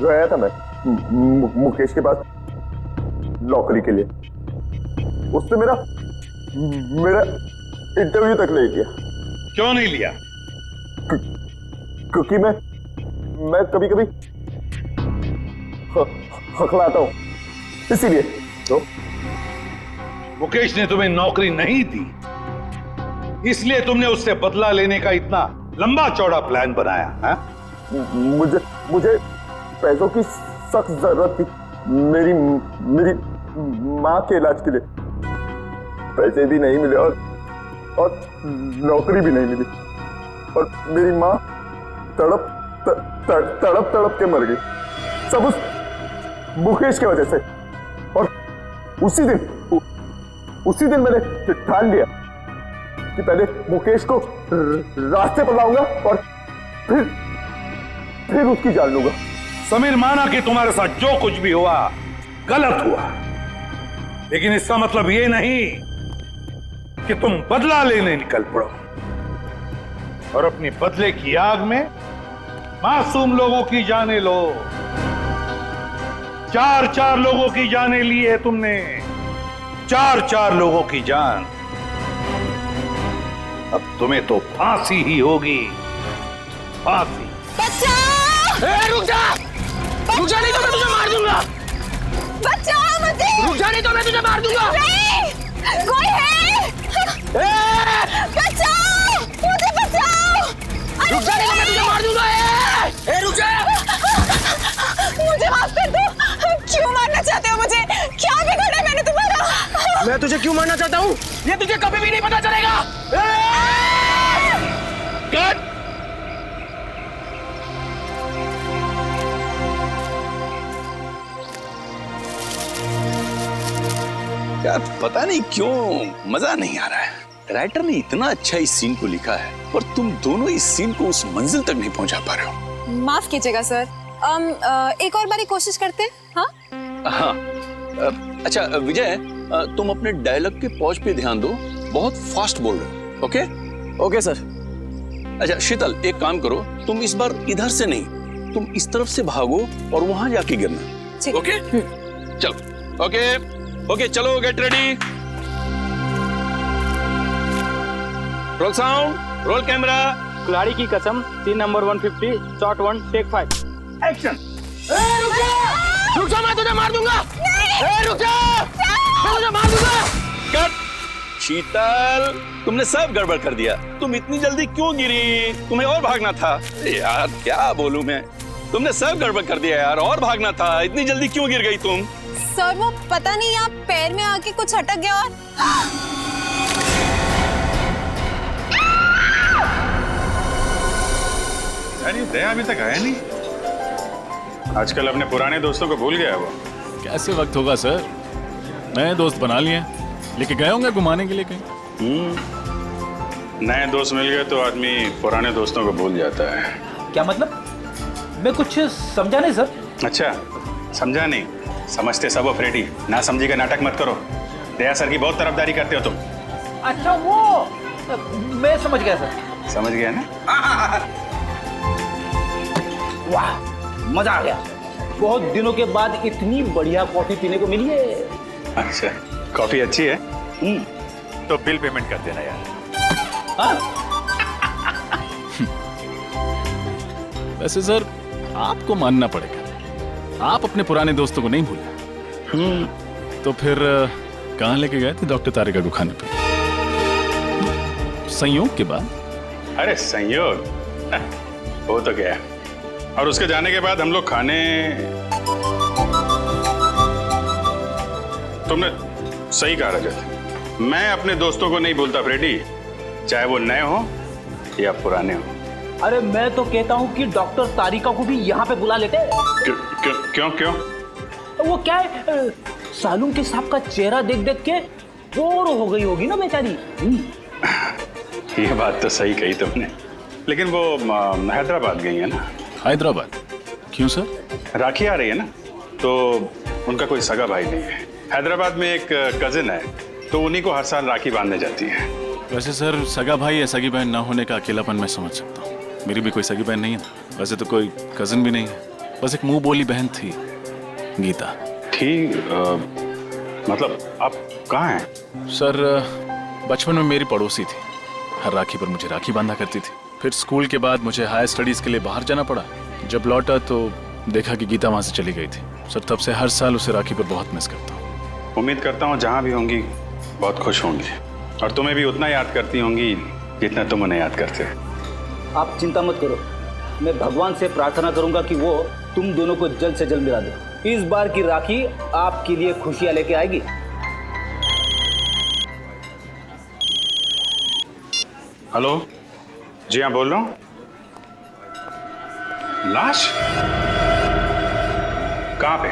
Speaker 16: गया था मैं मुकेश के पास नौकरी के लिए। उसने मेरा इंटरव्यू तक नहीं किया।
Speaker 7: क्यों नहीं लिया?
Speaker 16: क्योंकि मैं कभी कभी हकलाता हूं, इसीलिए। तो
Speaker 7: मुकेश ने तुम्हें नौकरी नहीं दी, इसलिए तुमने उससे बदला लेने का इतना लंबा चौड़ा प्लान बनाया है?
Speaker 16: मुझे पैसों की सख्त जरूरत थी। मेरी माँ के इलाज के लिए पैसे भी नहीं मिले और नौकरी भी नहीं मिली, और मेरी माँ तड़प के मर गई, सब उस मुकेश की वजह से। और उसी दिन मैंने ठान लिया कि पहले मुकेश को रास्ते पर लाऊंगा और फिर उसकी जान लूंगा।
Speaker 7: समीर, माना कि तुम्हारे साथ जो कुछ भी हुआ गलत हुआ, लेकिन इसका मतलब ये नहीं कि तुम बदला लेने निकल पड़ो और अपने बदले की आग में मासूम लोगों की जानें लो। 4 लोगों की जानें ली है तुमने, 4 लोगों की जान। अब तुम्हें तो फांसी ही होगी, फांसी।
Speaker 1: रुक जा! रुक जा, नहीं तो मैं तुझे मार दूंगा। बचाओ मुझे! रुक जा, नहीं तो मैं तुझे मार दूंगा। नहीं! कोई है? बचाओ! मुझे बचाओ! रुक जा, नहीं तो मैं तुझे मार दूंगा। रुक जा! मुझे माफ कर दो। क्यों मारना चाहते हो मुझे? क्या बिगाड़ा है मैंने तुम्हारा?
Speaker 10: मैं तुझे क्यों मारना चाहता हूँ ये तुझे कभी भी नहीं पता चलेगा।
Speaker 21: यार पता नहीं क्यों मजा नहीं आ रहा है। राइटर ने इतना अच्छा इस सीन को लिखा है और तुम दोनों इस सीन को उस मंजिल तक नहीं पहुंचा पा रहे हो।
Speaker 1: माफ कीजिएगा सर,
Speaker 2: एक और बारी कोशिश करते हैं। हाँ
Speaker 21: हाँ। अच्छा विजय, तुम अपने डायलॉग के पॉज पे ध्यान दो, बहुत फास्ट बोल रहे हो। Okay
Speaker 14: okay sir.
Speaker 21: अच्छा शीतल, एक काम करो, तुम इस बार इधर से नहीं, तुम इस तरफ से भागो और वहां जाके गिरना। ओके चलो। ओके ओके चलो, get ready, roll sound, roll camera.
Speaker 10: खिलाड़ी की कसम, scene number 150, shot 1, take 5, action.
Speaker 21: रुक जा, मैं तुझे मार दूंगा। रुक जा, मैं तुझे मार दूंगा। कट। शीतल, तुमने सब गड़बड़ कर दिया। तुम इतनी जल्दी क्यों गिरी? तुम्हें और भागना था। यार क्या बोलूं मैं, तुमने सब गड़बड़ कर दिया यार, और भागना था। इतनी जल्दी क्यों गिर गई तुम?
Speaker 2: सर वो पता नहीं आप पैर में आके कुछ अटक गया और
Speaker 15: यार ये दया अभी तक आया नहीं। आजकल अपने पुराने दोस्तों को भूल गया वो।
Speaker 4: कैसे वक्त होगा सर, नए दोस्त बना लिए, लेके गए होंगे घुमाने के लिए कहीं।
Speaker 15: नए दोस्त मिल गए तो आदमी पुराने दोस्तों को भूल जाता है।
Speaker 20: क्या मतलब? मैं कुछ समझा नहीं सर।
Speaker 15: अच्छा समझा नहीं, समझते सब हो फ्रेडी। ना समझी का नाटक मत करो। दया सर की बहुत तरफदारी करते हो तुम।
Speaker 20: अच्छा वो मैं समझ गया सर।
Speaker 15: समझ गया ना?
Speaker 20: वाह मजा आ गया, बहुत दिनों के बाद इतनी बढ़िया कॉफी पीने को मिली है।
Speaker 15: अच्छा कॉफी अच्छी है? तो बिल पेमेंट कर देना यार।
Speaker 4: वैसे सर आपको मानना पड़ेगा, आप अपने पुराने दोस्तों को नहीं भूले। तो फिर कहाँ लेके गए थे डॉक्टर तारिका को खाने पे? संयोग के बाद?
Speaker 15: अरे संयोग वो तो गया, और उसके जाने के बाद हम लोग खाने। तुमने सही कहा रजत, मैं अपने दोस्तों को नहीं भूलता फ्रेडी, चाहे वो नए हो या पुराने हो।
Speaker 20: अरे मैं तो कहता हूँ कि डॉक्टर तारिका को भी यहाँ पे बुला लेते।
Speaker 15: क्यों क्यों?
Speaker 20: वो क्या है, सालून के साहब का चेहरा देख देख के बोर हो गई होगी ना बेचारी।
Speaker 15: ये बात तो सही कही तुमने, लेकिन वो हैदराबाद गई है ना।
Speaker 4: हैदराबाद क्यों सर?
Speaker 15: राखी आ रही है ना, तो उनका कोई सगा भाई नहीं है। हैदराबाद में एक कजिन है, तो उन्हीं को हर साल राखी बांधने जाती है।
Speaker 4: वैसे सर सगा भाई या सगी बहन ना होने का अकेलापन मैं समझ सकता हूँ। मेरी भी कोई सगी बहन नहीं है ना, वैसे तो कोई कजिन भी नहीं है, बस एक मुंह बोली बहन थी, गीता।
Speaker 15: ठीक, मतलब आप कहाँ हैं?
Speaker 4: सर बचपन में मेरी पड़ोसी थी, हर राखी पर मुझे राखी बांधा करती थी। फिर स्कूल के बाद मुझे हायर स्टडीज के लिए बाहर जाना पड़ा। जब लौटा तो देखा कि गीता वहां से चली गई थी। सर तब से हर साल उसे राखी पर बहुत मिस करता हूँ।
Speaker 15: उम्मीद करता हूँ जहाँ भी होंगी बहुत खुश होंगी, और तुम्हें भी उतना याद करती होंगी जितना तुम उन्हें याद करते हो।
Speaker 20: आप चिंता मत करो, मैं भगवान से प्रार्थना करूंगा कि वो तुम दोनों को जल्द से जल्द मिला दे। इस बार की राखी आपके लिए खुशियां लेके आएगी।
Speaker 15: हेलो जी हाँ बोल रहा हूँ। लाश कहाँ पे?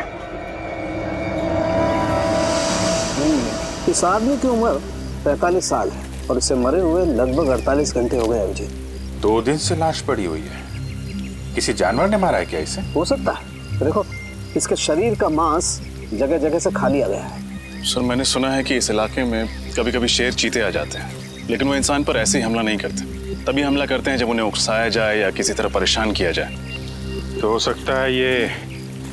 Speaker 14: इस आदमी की उम्र 45 साल है और इसे मरे हुए लगभग 48 घंटे हो गए अभिजीत।
Speaker 15: 2 दिन से लाश पड़ी हुई है। किसी जानवर ने मारा है क्या इसे?
Speaker 14: हो सकता है, देखो इसके शरीर का मांस जगह जगह से खा लिया गया है।
Speaker 4: सर मैंने सुना है कि इस इलाके में कभी कभी शेर चीते आ जाते हैं, लेकिन वो इंसान पर ऐसे ही हमला नहीं करते। तभी हमला करते हैं जब उन्हें उकसाया जाए या किसी तरह परेशान किया जाए।
Speaker 15: तो हो सकता है ये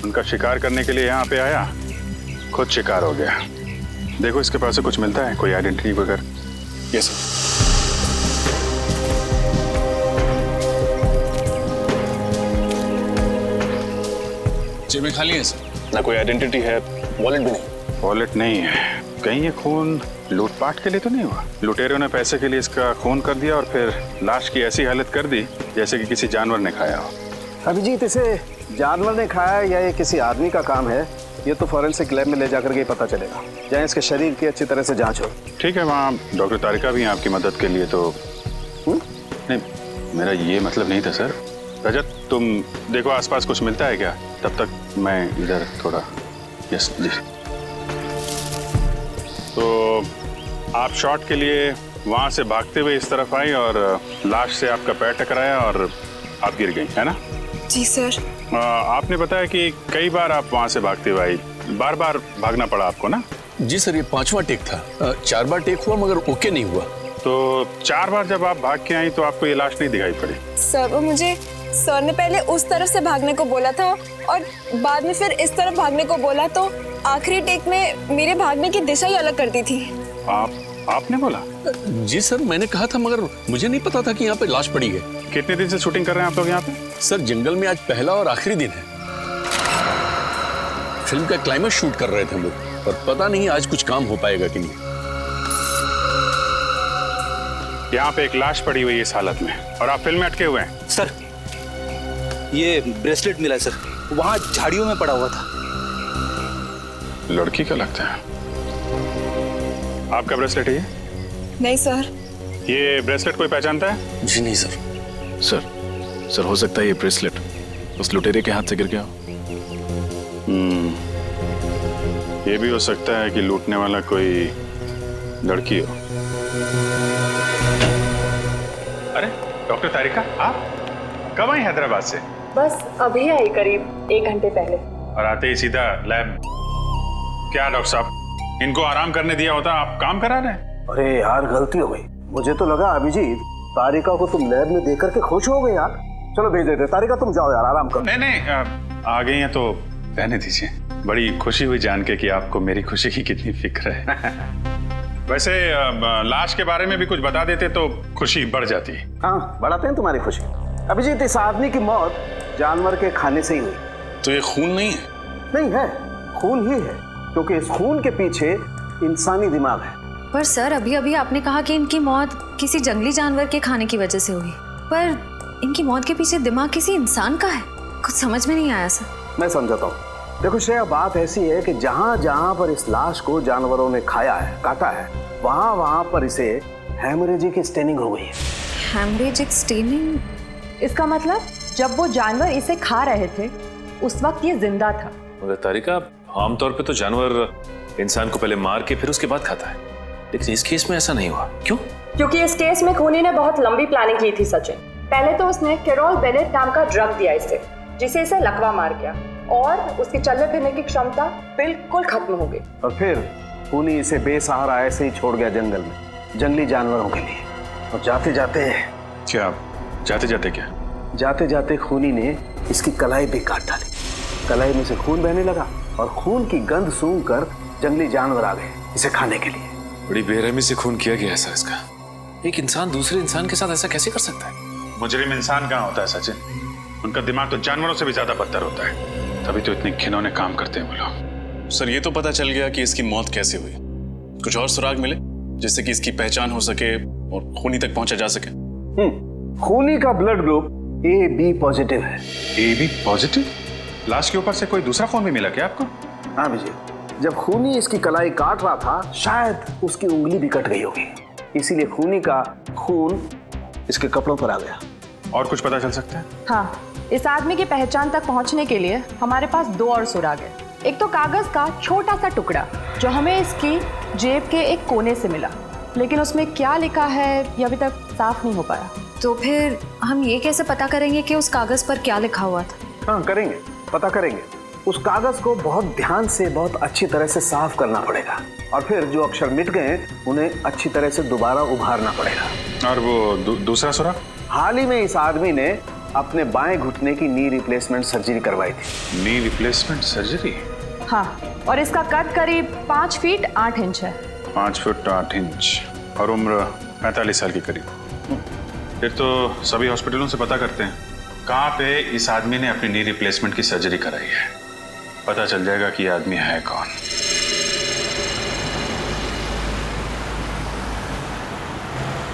Speaker 15: उनका शिकार करने के लिए यहाँ पे आया, खुद शिकार हो गया। देखो इसके पास से कुछ मिलता है, कोई आइडेंटिटी वगैरह?
Speaker 4: Yes sir. जेबें खाली हैं सर।
Speaker 21: ना कोई आइडेंटिटी है, वॉलेट भी नहीं।
Speaker 15: वॉलेट नहीं है। कहीं ये खून लूटपाट के लिए तो नहीं हुआ? लुटेरों ने पैसे के लिए इसका खून कर दिया और फिर लाश की ऐसी हालत कर दी जैसे कि किसी जानवर ने खाया हो।
Speaker 14: अभिजीत इसे जानवर ने खाया या ये किसी आदमी का काम है, ये तो फॉरेंसिक लैब में ले जाकर के पता चलेगा, जहाँ इसके शरीर की अच्छी तरह से जांच हो।
Speaker 15: ठीक है, वहाँ डॉक्टर तारिका भी हैं आपकी मदद के लिए। तो नहीं, मेरा ये मतलब नहीं था सर। रजत तुम देखो आसपास कुछ मिलता है क्या, तब तक मैं इधर थोड़ा। यस जी। तो आप शॉट के लिए वहाँ से भागते हुए इस तरफ आई और लाश से आपका पैर टकराया और आप गिर गई, है ना?
Speaker 2: जी सर।
Speaker 15: आपने बताया कि कई बार आप वहां से भागते हुए आई, बार बार भागना पड़ा आपको ना?
Speaker 21: जी सर, ये 5वां टेक था। 4 बार टेक हुआ मगर ओके नहीं हुआ।
Speaker 15: तो 4 बार जब आप भाग के आई तो आपको ये लाश नहीं दिखाई पड़ी?
Speaker 2: सर वो मुझे सर ने पहले उस तरफ से भागने को बोला था और बाद में फिर इस तरफ भागने को बोला, तो आखिरी टेक में मेरे भागने की दिशा ही अलग करती थी।
Speaker 15: आपने बोला?
Speaker 21: जी सर, मैंने कहा था मगर मुझे नहीं पता था कि यहाँ पे लाश पड़ी है।
Speaker 15: कितने दिन से शूटिंग कर रहे हैं आप लोग यहाँ पे?
Speaker 21: सर जंगल में आज पहला और आखिरी दिन है। फिल्म का क्लाइमेक्स शूट कर रहे थे हम लोग, और पता नहीं आज कुछ काम हो पाएगा कि नहीं।
Speaker 15: यहाँ पे एक लाश पड़ी हुई है इस हालत में और आप फिल्म में अटके हुए हैं।
Speaker 20: सर ये ब्रेसलेट मिला है सर, वहां झाड़ियों में पड़ा हुआ था।
Speaker 15: लड़की का लगता है। आपका ब्रेसलेट है ये?
Speaker 2: नहीं सर।
Speaker 15: ये ब्रेसलेट कोई पहचानता है?
Speaker 5: जी नहीं सर। सर हो सकता है ये ब्रेसलेट उस लुटेरे के हाथ से गिर गया हो।
Speaker 15: ये भी हो सकता है कि लूटने वाला कोई लड़की हो। अरे डॉक्टर तारिका, आप कब आई हैदराबाद से?
Speaker 11: बस अभी आई, करीब 1 घंटे पहले।
Speaker 15: और आते ही सीधा लैब? क्या डॉक्टर साहब, इनको आराम करने दिया होता, आप काम करा रहे हैं?
Speaker 20: अरे यार गलती हो गई, मुझे तो लगा अभिजीत तारिका को तुम लैब में देख करके खुश हो गए यार। चलो भेज देते। तारिका तुम जाओ यार, आराम करो।
Speaker 15: नहीं आ गई हैं तो रहने दीजिए। बड़ी खुशी हुई जान के कि आपको मेरी खुशी की कितनी फिक्र है। वैसे लाश के बारे में भी कुछ बता देते तो खुशी बढ़ जाती।
Speaker 20: हाँ बढ़ाते हैं तुम्हारी खुशी। अभिजीत इस आदमी की मौत जानवर के खाने से ही हुई।
Speaker 5: तो ये खून नहीं है?
Speaker 20: नहीं है, खून ही है, क्योंकि इस खून के पीछे इंसानी दिमाग है।
Speaker 1: पर सर अभी अभी आपने कहा कि इनकी मौत किसी जंगली जानवर के खाने की वजह से हुई, पर इनकी मौत के पीछे दिमाग किसी इंसान का है। कुछ समझ में नहीं आया सर।
Speaker 20: मैं समझाता हूँ। देखो श्रेया, बात ऐसी है कि जहाँ जहाँ पर इस लाश को जानवरों ने खाया है, काटा है, वहाँ वहाँ पर इसे हेमरेजिक स्टेनिंग हो गई है।
Speaker 1: Haemorrhagic staining?
Speaker 11: इसका मतलब जब वो जानवर इसे खा रहे थे उस वक्त ये जिंदा था।
Speaker 5: मगर तारिका, आमतौर पे तो जानवर इंसान को पहले मार के फिर उसके बाद खाता है, लेकिन इस केस में ऐसा नहीं हुआ। क्यों?
Speaker 11: क्योंकि इस केस में खूनी ने बहुत लंबी प्लानिंग की थी सचिन। पहले तो उसने कैरोल बेनेट नाम का ड्रग दिया इसे, जिसे इसे लकवा मार गया और उसकी चलने फिरने की क्षमता बिल्कुल खत्म हो गई।
Speaker 20: और फिर खूनी इसे बेसहारा ऐसे ही छोड़ गया जंगल में, जंगली जानवरों के लिए। और जाते जाते खूनी ने इसकी कलाई भी काट डाली। कलाई में से खून बहने लगा और खून की गंध सूंघकर जंगली जानवर आ गए इसे खाने के लिए।
Speaker 5: बड़ी बेरहमी से खून किया गया ऐसा इसका। एक इंसान दूसरे इंसान के साथ ऐसा कैसे कर सकता है?
Speaker 15: मुजरिम इंसान कहाँ होता है सचिन, उनका दिमाग तो जानवरों से भी ज्यादा बदतर होता है, तभी तो इतने घिनौने काम करते हैं वो लोग।
Speaker 5: सर ये तो पता चल गया कि इसकी मौत कैसे हुई। कुछ और सुराग मिले जिससे कि इसकी पहचान हो सके और खूनी तक पहुंचा जा सके?
Speaker 20: खूनी का ब्लड ग्रुप AB पॉजिटिव है।
Speaker 15: AB positive? लाश के ऊपर से कोई दूसरा खून भी मिला क्या आपको?
Speaker 20: हाँ विजय, जब खूनी इसकी कलाई काट रहा था शायद उसकी उंगली भी कट गई होगी, इसीलिए खूनी का खून इसके कपड़ों पर आ गया।
Speaker 15: और कुछ पता चल सकता है?
Speaker 11: हाँ, इस आदमी की पहचान तक पहुंचने के लिए हमारे पास 2 और सुराग है। एक तो कागज का छोटा सा टुकड़ा जो हमें इसकी जेब के एक कोने से मिला, लेकिन उसमें क्या लिखा है ये अभी तक साफ नहीं हो पाया।
Speaker 1: तो फिर हम ये कैसे पता करेंगे कि उस कागज पर क्या लिखा हुआ था?
Speaker 20: हाँ करेंगे, पता करेंगे। उस कागज को बहुत ध्यान से, बहुत अच्छी तरह से साफ करना पड़ेगा और फिर जो अक्षर मिट गए उन्हें अच्छी तरह से दोबारा उभारना पड़ेगा।
Speaker 15: और वो दूसरा सुराग?
Speaker 20: हाल ही में इस आदमी ने अपने बाएं घुटने की नी रिप्लेसमेंट सर्जरी करवाई थी।
Speaker 15: Knee replacement surgery?
Speaker 11: हाँ, और इसका कद करीब 5 फीट 8 इंच है।
Speaker 15: 5 फुट 8 इंच और उम्र 45 साल के करीब। फिर तो सभी हॉस्पिटलों से पता करते हैं कहाँ पे इस आदमी ने अपनी नी रिप्लेसमेंट की सर्जरी कराई है, पता चल जाएगा कि ये आदमी है कौन।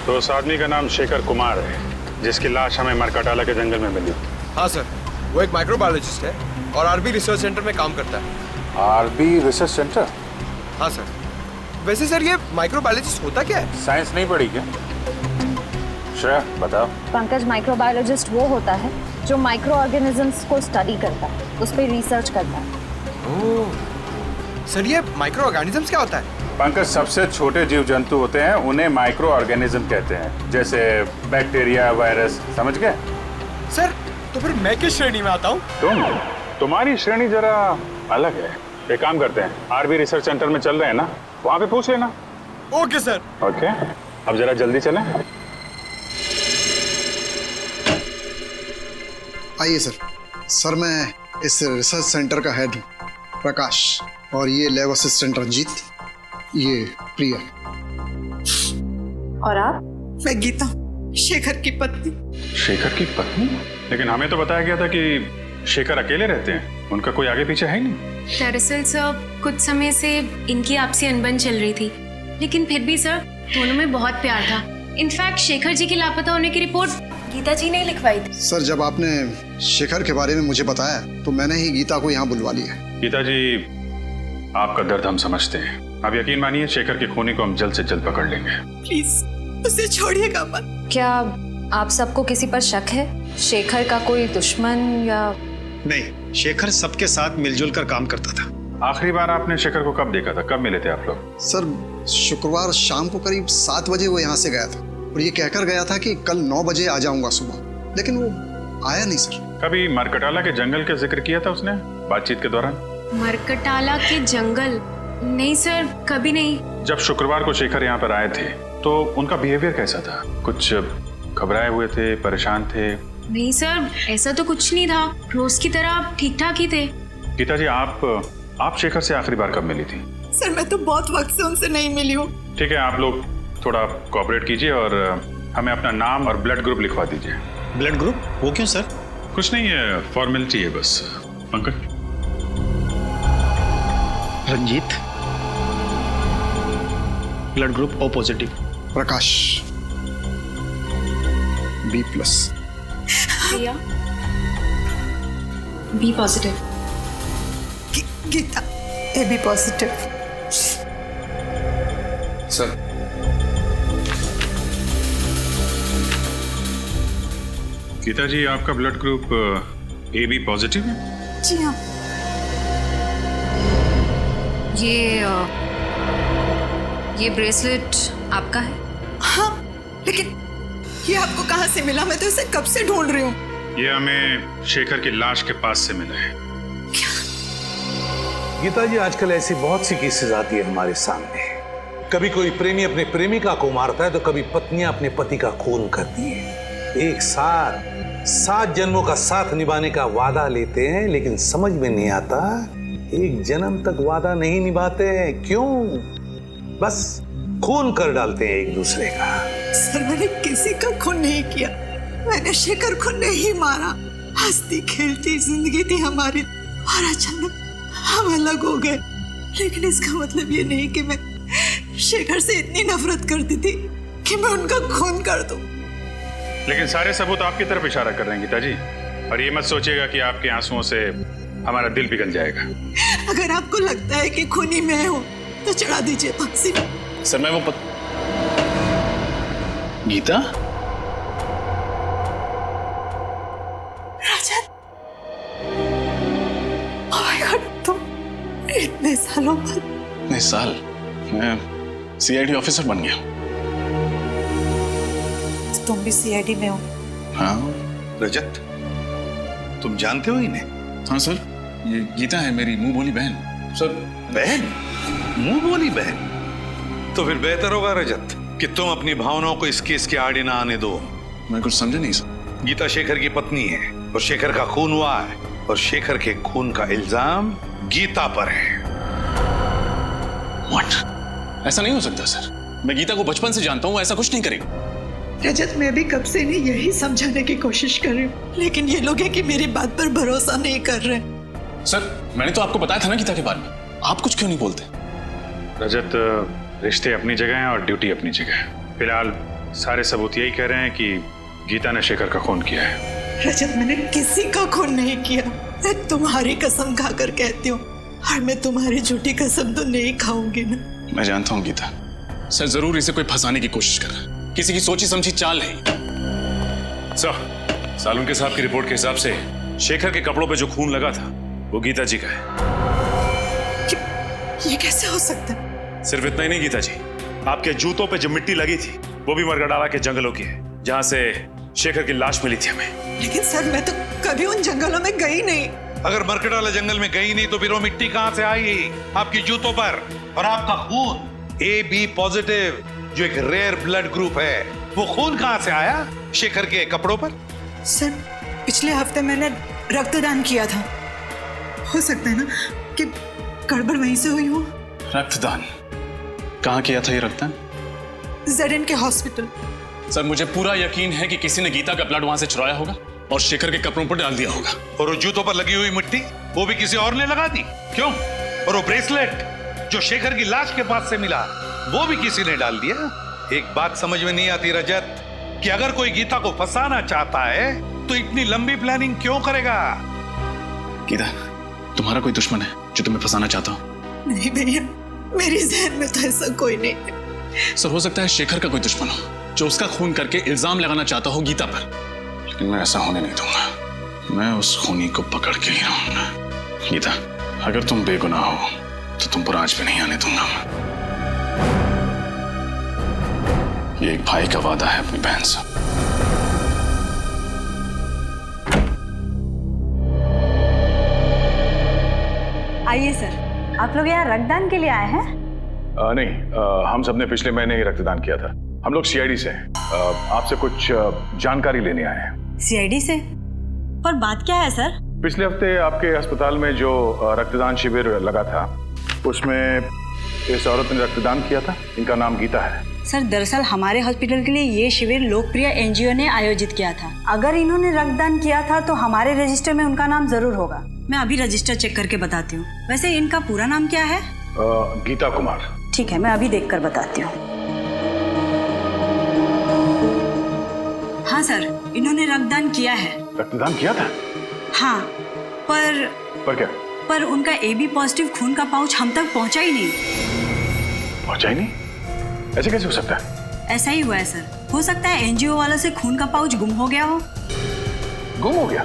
Speaker 15: तो उस आदमी का नाम शेखर कुमार है जिसकी लाश हमें मरकटाला के जंगल में मिली।
Speaker 8: हाँ सर, वो एक माइक्रोबायोलॉजिस्ट है और आरबी रिसर्च सेंटर में काम करता है।
Speaker 15: RB research centre?
Speaker 8: हाँ सर। वैसे सर ये माइक्रोबायोलॉजिस्ट होता क्या है?
Speaker 15: साइंस नहीं पढ़ी क्या? श्रेया बताओ।
Speaker 1: पंकज, माइक्रोबायोलॉजिस्ट वो होता है जो माइक्रो ऑर्गेनिजम्स को स्टडी करता है, उस पर रिसर्च करता है।
Speaker 8: ओह, सर ये माइक्रो ऑर्गेनिजम्स क्या होता है?
Speaker 15: पंकज, सबसे छोटे जीव जंतु होते हैं उन्हें माइक्रो ऑर्गेनिज्म कहते हैं, जैसे बैक्टीरिया, वायरस, समझ गए?
Speaker 8: सर
Speaker 15: तो फिर मैं किस श्रेणी में आता हूँ? तुम्हारी श्रेणी जरा अलग है। एक काम करते हैं, आरबी रिसर्च सेंटर में चल रहे हैं ना, वहां पे पूछ लेना। Okay sir. ओके, अब जरा जल्दी चलें।
Speaker 6: आइए सर। सर मैं इस रिसर्च सेंटर का हेड हूँ, प्रकाश, और ये लैब असिस्टेंट रंजीत, ये प्रिया।
Speaker 11: और आप?
Speaker 22: मैं गीता, शेखर की पत्नी।
Speaker 15: शेखर की पत्नी? लेकिन हमें तो बताया गया था कि शेखर अकेले रहते हैं, उनका कोई आगे पीछे है ही नहीं।
Speaker 1: दरअसल सर कुछ समय से इनकी आपसी अनबन चल रही थी, लेकिन फिर भी सर दोनों में बहुत प्यार था। इनफैक्ट शेखर जी के लापता होने की रिपोर्ट गीता जी ने लिखवाई थी।
Speaker 6: सर जब आपने शेखर के बारे में मुझे बताया तो मैंने ही गीता को यहाँ बुलवा लिया।
Speaker 15: गीता जी, आपका दर्द हम समझते हैं। आप यकीन मानिए, शेखर के खूनी को हम जल्द से जल्द पकड़ लेंगे।
Speaker 22: प्लीज उसे छोड़िएगा मत।
Speaker 11: क्या आप सबको किसी पर शक है? शेखर का कोई दुश्मन या?
Speaker 6: नहीं, शेखर सबके साथ मिलजुल कर काम करता था।
Speaker 15: आखिरी बार आपने शेखर को कब देखा था? कब मिले थे आप लोग?
Speaker 6: सर शुक्रवार शाम को करीब 7 बजे वो यहाँ से गया था और ये कहकर गया था कि कल 9 बजे आ जाऊंगा सुबह, लेकिन वो आया नहीं सर।
Speaker 15: कभी मरकटाला के जंगल का जिक्र किया था उसने बातचीत के दौरान?
Speaker 1: मरकटाला के जंगल? नहीं सर, कभी नहीं।
Speaker 15: जब शुक्रवार को शेखर यहाँ पर आए थे तो उनका बिहेवियर कैसा था? कुछ घबराए हुए थे, परेशान थे?
Speaker 1: नहीं सर, ऐसा तो कुछ नहीं था, रोज की तरह ठीक ठाक ही थे।
Speaker 15: गीता जी, आप शेखर से आखिरी बार कब मिली थी?
Speaker 22: सर मैं तो बहुत वक्त से उनसे नहीं मिली हूँ।
Speaker 15: ठीक है, आप लोग थोड़ा कोऑपरेट कीजिए और हमें अपना नाम और ब्लड ग्रुप लिखवा दीजिए।
Speaker 6: Blood group? वो क्यों सर?
Speaker 15: कुछ नहीं है, फॉर्मेलिटी है बस। Pankaj.
Speaker 6: Ranjeet, blood group O positive. Prakash, B+।
Speaker 1: Priya, B positive.
Speaker 22: Geeta, AB positive.
Speaker 13: Sir
Speaker 15: Geeta ji, आपका ब्लड ग्रुप AB पॉजिटिव है?
Speaker 22: जी हाँ।
Speaker 11: ये ब्रेसलेट आपका है?
Speaker 22: हाँ, लेकिन ये आपको कहाँ से मिला? मैं तो इसे कब से ढूंढ रही हूँ।
Speaker 15: ये हमें शेखर की लाश के पास से मिला है।
Speaker 7: गीता जी, आजकल ऐसी बहुत सी केसेस आती है हमारे सामने। कभी कोई प्रेमी अपने प्रेमिका को मारता है तो कभी पत्नियां अपने पति का खून करती है। एक साथ 7 जन्मों का साथ निभाने का वादा लेते हैं, लेकिन समझ में नहीं आता एक जन्म तक वादा नहीं निभाते हैं। क्यों? बस खून कर डालते हैं एक दूसरे का।
Speaker 22: सर मैंने किसी का खून नहीं किया, मैंने शेखर को नहीं मारा। हंसती खेलती जिंदगी थी हमारी और अचानक हम अलग हो गए। लेकिन इसका मतलब ये नहीं कि मैं शेखर से इतनी नफरत करती थी कि मैं उनका खून कर दूं।
Speaker 15: लेकिन सारे सबूत आपकी तरफ इशारा कर रहे हैं गीता जी, और ये मत सोचिएगा कि आपके आंसुओं से हमारा दिल पिघल जाएगा।
Speaker 22: अगर आपको लगता है कि खूनी मैं हूं तो चढ़ा दीजिए फांसी।
Speaker 5: सर मैं वो गीता?
Speaker 22: राजन, ओह माय गॉड, तुम इतने सालों बाद?
Speaker 5: इतने साल? मैं CID ऑफिसर बन गया।
Speaker 22: तुम भी CID में हो?
Speaker 7: हाँ। रजत, तुम जानते हो इन्हें?
Speaker 5: हाँ सर, ये गीता है मेरी मुंह बोली बहन। सर
Speaker 7: बहन? मुंह बोली बहन? तो फिर बेहतर होगा रजत कि तुम अपनी भावनाओं को इस केस के आड़े ना आने दो।
Speaker 5: मैं कुछ समझा नहीं सर।
Speaker 7: गीता शेखर की पत्नी है और शेखर का खून हुआ है, और शेखर के खून का इल्जाम गीता पर है।
Speaker 5: What? ऐसा नहीं हो सकता सर, मैं गीता को बचपन से जानता हूँ, ऐसा कुछ नहीं करेगी।
Speaker 22: रजत, मैं भी कब से इन्हें यही समझाने की कोशिश कर रही हूँ, लेकिन ये लोग हैं कि मेरी बात पर भरोसा नहीं कर रहे।
Speaker 5: सर मैंने तो आपको बताया था ना गीता के बारे में, आप कुछ क्यों नहीं बोलते?
Speaker 15: रजत, रिश्ते अपनी जगह हैं और ड्यूटी अपनी जगह है। फिलहाल सारे सबूत यही कह रहे हैं कि गीता ने शेखर का खून किया है।
Speaker 22: रजत, मैंने किसी का खून नहीं किया। मैं तुम्हारी कसम खाकर कहती हूँ, और मैं तुम्हारी झूठी कसम तो नहीं खाऊंगी ना।
Speaker 5: मैं जानता हूँ गीता, सर जरूर इसे कोई फंसाने की कोशिश कर रहा है, किसी की सोची समझी चाल है।
Speaker 15: सर, सालुंके साहब की रिपोर्ट के हिसाब से शेखर के कपड़ों पे जो खून लगा था वो गीता जी का है।
Speaker 22: ये कैसे हो सकता है?
Speaker 15: सिर्फ इतना ही नहीं गीता जी, आपके जूतों पे जो मिट्टी लगी थी वो भी मरकटाला के जंगलों की है, जहां से शेखर की लाश मिली थी हमें।
Speaker 22: लेकिन सर मैं तो कभी उन जंगलों में गई नहीं।
Speaker 18: अगर मरकटाला जंगल में गई नहीं तो फिर वो मिट्टी कहां से आई आपकी जूतों पर? और आपका खून AB पॉजिटिव जो एक रेयर ब्लड ग्रुप है, वो खून कहां से आया शेखर के कपड़ों पर?
Speaker 22: सर पिछले हफ्ते मैंने रक्तदान किया था, हो सकता है ना कि गड़बड़ वहीं से हुई हो।
Speaker 5: रक्तदान कहाँ किया था ये रक्तदान?
Speaker 22: ZN के हॉस्पिटल।
Speaker 5: सर मुझे पूरा यकीन है कि किसी ने गीता का ब्लड वहां से चुराया होगा और शेखर के कपड़ों पर डाल दिया होगा।
Speaker 18: और वो जूतों पर लगी हुई मिट्टी वो भी किसी और ने लगा दी क्यों? और वो ब्रेसलेट जो शेखर की लाश के पास से मिला वो भी किसी ने डाल दिया। एक बात समझ में नहीं आती रजत, कि अगर कोई गीता को फंसाना चाहता है तो इतनी लंबी प्लानिंग क्यों करेगा?
Speaker 5: गीता तुम्हारा कोई दुश्मन है जो तुम्हें फंसाना चाहता हो?
Speaker 22: नहीं भैया, मेरी जहन में तो ऐसा कोई नहीं है।
Speaker 5: सर हो सकता है शेखर का कोई दुश्मन हो जो उसका खून करके इल्जाम लगाना चाहता हो गीता पर, लेकिन मैं ऐसा होने नहीं दूंगा। मैं उस खूनी को पकड़ के ही रहूंगा। गीता अगर तुम बेगुनाह हो तो तुम पर आज भी नहीं आने दूंगा मैं। ये एक भाई का वादा है अपनी बहन से।
Speaker 19: आइए सर, आप लोग यहाँ रक्तदान के लिए आए हैं?
Speaker 4: नहीं, हम सबने पिछले महीने ही रक्तदान किया था। हम लोग CID से हैं। आपसे कुछ जानकारी लेने आए हैं।
Speaker 19: CID से? पर बात क्या है सर?
Speaker 4: पिछले हफ्ते आपके अस्पताल में जो रक्तदान शिविर लगा था उसमें इस औरत ने रक्तदान किया था। इनका नाम गीता है।
Speaker 19: सर दरअसल हमारे हॉस्पिटल के लिए ये शिविर लोकप्रिय NGO ने आयोजित किया था। अगर इन्होंने रक्तदान किया था तो हमारे रजिस्टर में उनका नाम जरूर होगा। मैं अभी रजिस्टर चेक करके बताती हूँ। वैसे इनका पूरा नाम क्या है?
Speaker 4: गीता कुमार।
Speaker 19: ठीक है, मैं अभी देखकर बताती हूँ। हाँ सर, इन्होंने रक्तदान किया है।
Speaker 4: रक्तदान किया था?
Speaker 19: हाँ, पर
Speaker 4: क्या?
Speaker 19: पर उनका AB पॉजिटिव खून का पाउच हम तक पहुंचा ही नहीं।
Speaker 4: पहुंचा ही नहीं? ऐसे कैसे हो सकता है?
Speaker 19: ऐसा ही हुआ है सर। हो सकता है NGO वालों से खून का पाउच गुम हो गया हो।
Speaker 4: गुम हो गया?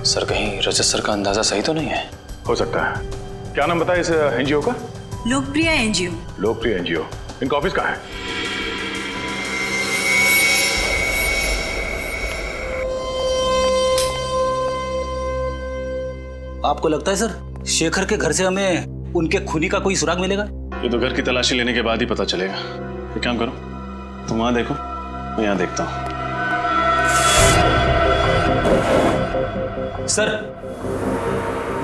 Speaker 5: सर कहीं रजत सर का अंदाजा सही तो नहीं है?
Speaker 4: हो सकता है। क्या नाम बताया इस NGO का?
Speaker 19: लोकप्रिय NGO।
Speaker 4: लोकप्रिय NGO। इनका ऑफिस कहाँ है?
Speaker 23: आपको लगता है सर शेखर के घर से हमें उनके खूनी का कोई सुराग मिलेगा?
Speaker 5: ये तो घर की तलाशी लेने के बाद ही पता चलेगा। एक काम करो, तुम वहां देखो, मैं यहाँ देखता हूँ।
Speaker 23: सर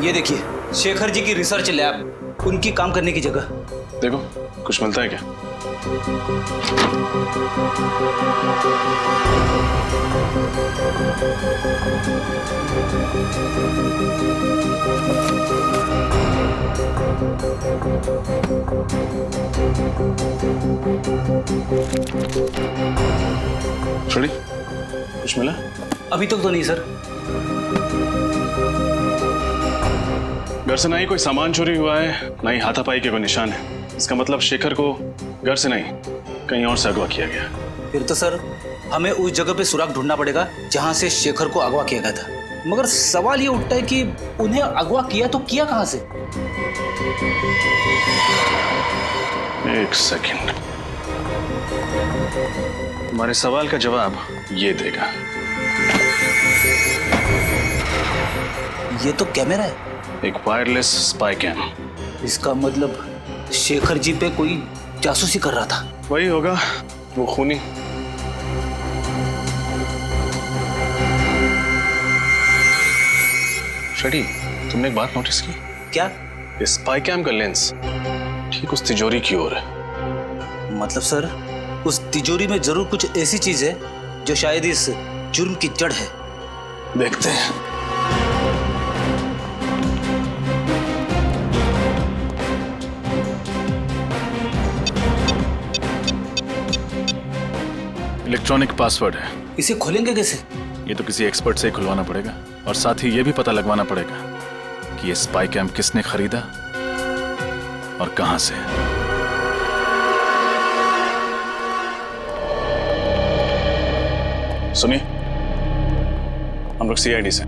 Speaker 23: ये देखिए, शेखर जी की रिसर्च लैब, उनकी काम करने की जगह।
Speaker 5: देखो कुछ मिलता है क्या? छोड़ी, कुछ मिला?
Speaker 23: अभी तक तो नहीं सर।
Speaker 5: घर से ना ही कोई सामान चोरी हुआ है, ना ही हाथापाई के कोई निशान है। इसका मतलब शेखर को घर से नहीं कहीं और से अगवा किया गया।
Speaker 23: फिर तो सर हमें उस जगह पे सुराग ढूंढना पड़ेगा जहां से शेखर को अगवा किया गया था। मगर सवाल ये उठता है कि उन्हें अगवा किया तो किया कहां से?
Speaker 5: एक सेकंड, तुम्हारे सवाल का जवाब ये देगा।
Speaker 23: ये तो कैमरा है।
Speaker 5: एक वायरलेस स्पाई कैम।
Speaker 23: इसका मतलब शेखर जी पे कोई जासूसी कर रहा था।
Speaker 5: वही होगा, वो खूनी। शडी, तुमने एक बात नोटिस की?
Speaker 23: क्या?
Speaker 5: इस स्पाई कैम का लेंस ठीक उस तिजोरी की ओर है।
Speaker 23: मतलब सर उस तिजोरी में जरूर कुछ ऐसी चीज है जो शायद इस जुर्म की जड़ है।
Speaker 5: देखते हैं। इलेक्ट्रॉनिक पासवर्ड है।
Speaker 23: इसे खोलेंगे कैसे?
Speaker 5: ये तो किसी एक्सपर्ट से खुलवाना पड़ेगा और साथ ही ये भी पता लगवाना पड़ेगा कि ये स्पाई कैम किसने खरीदा और कहां से। सुनिए, हम लोग CID से।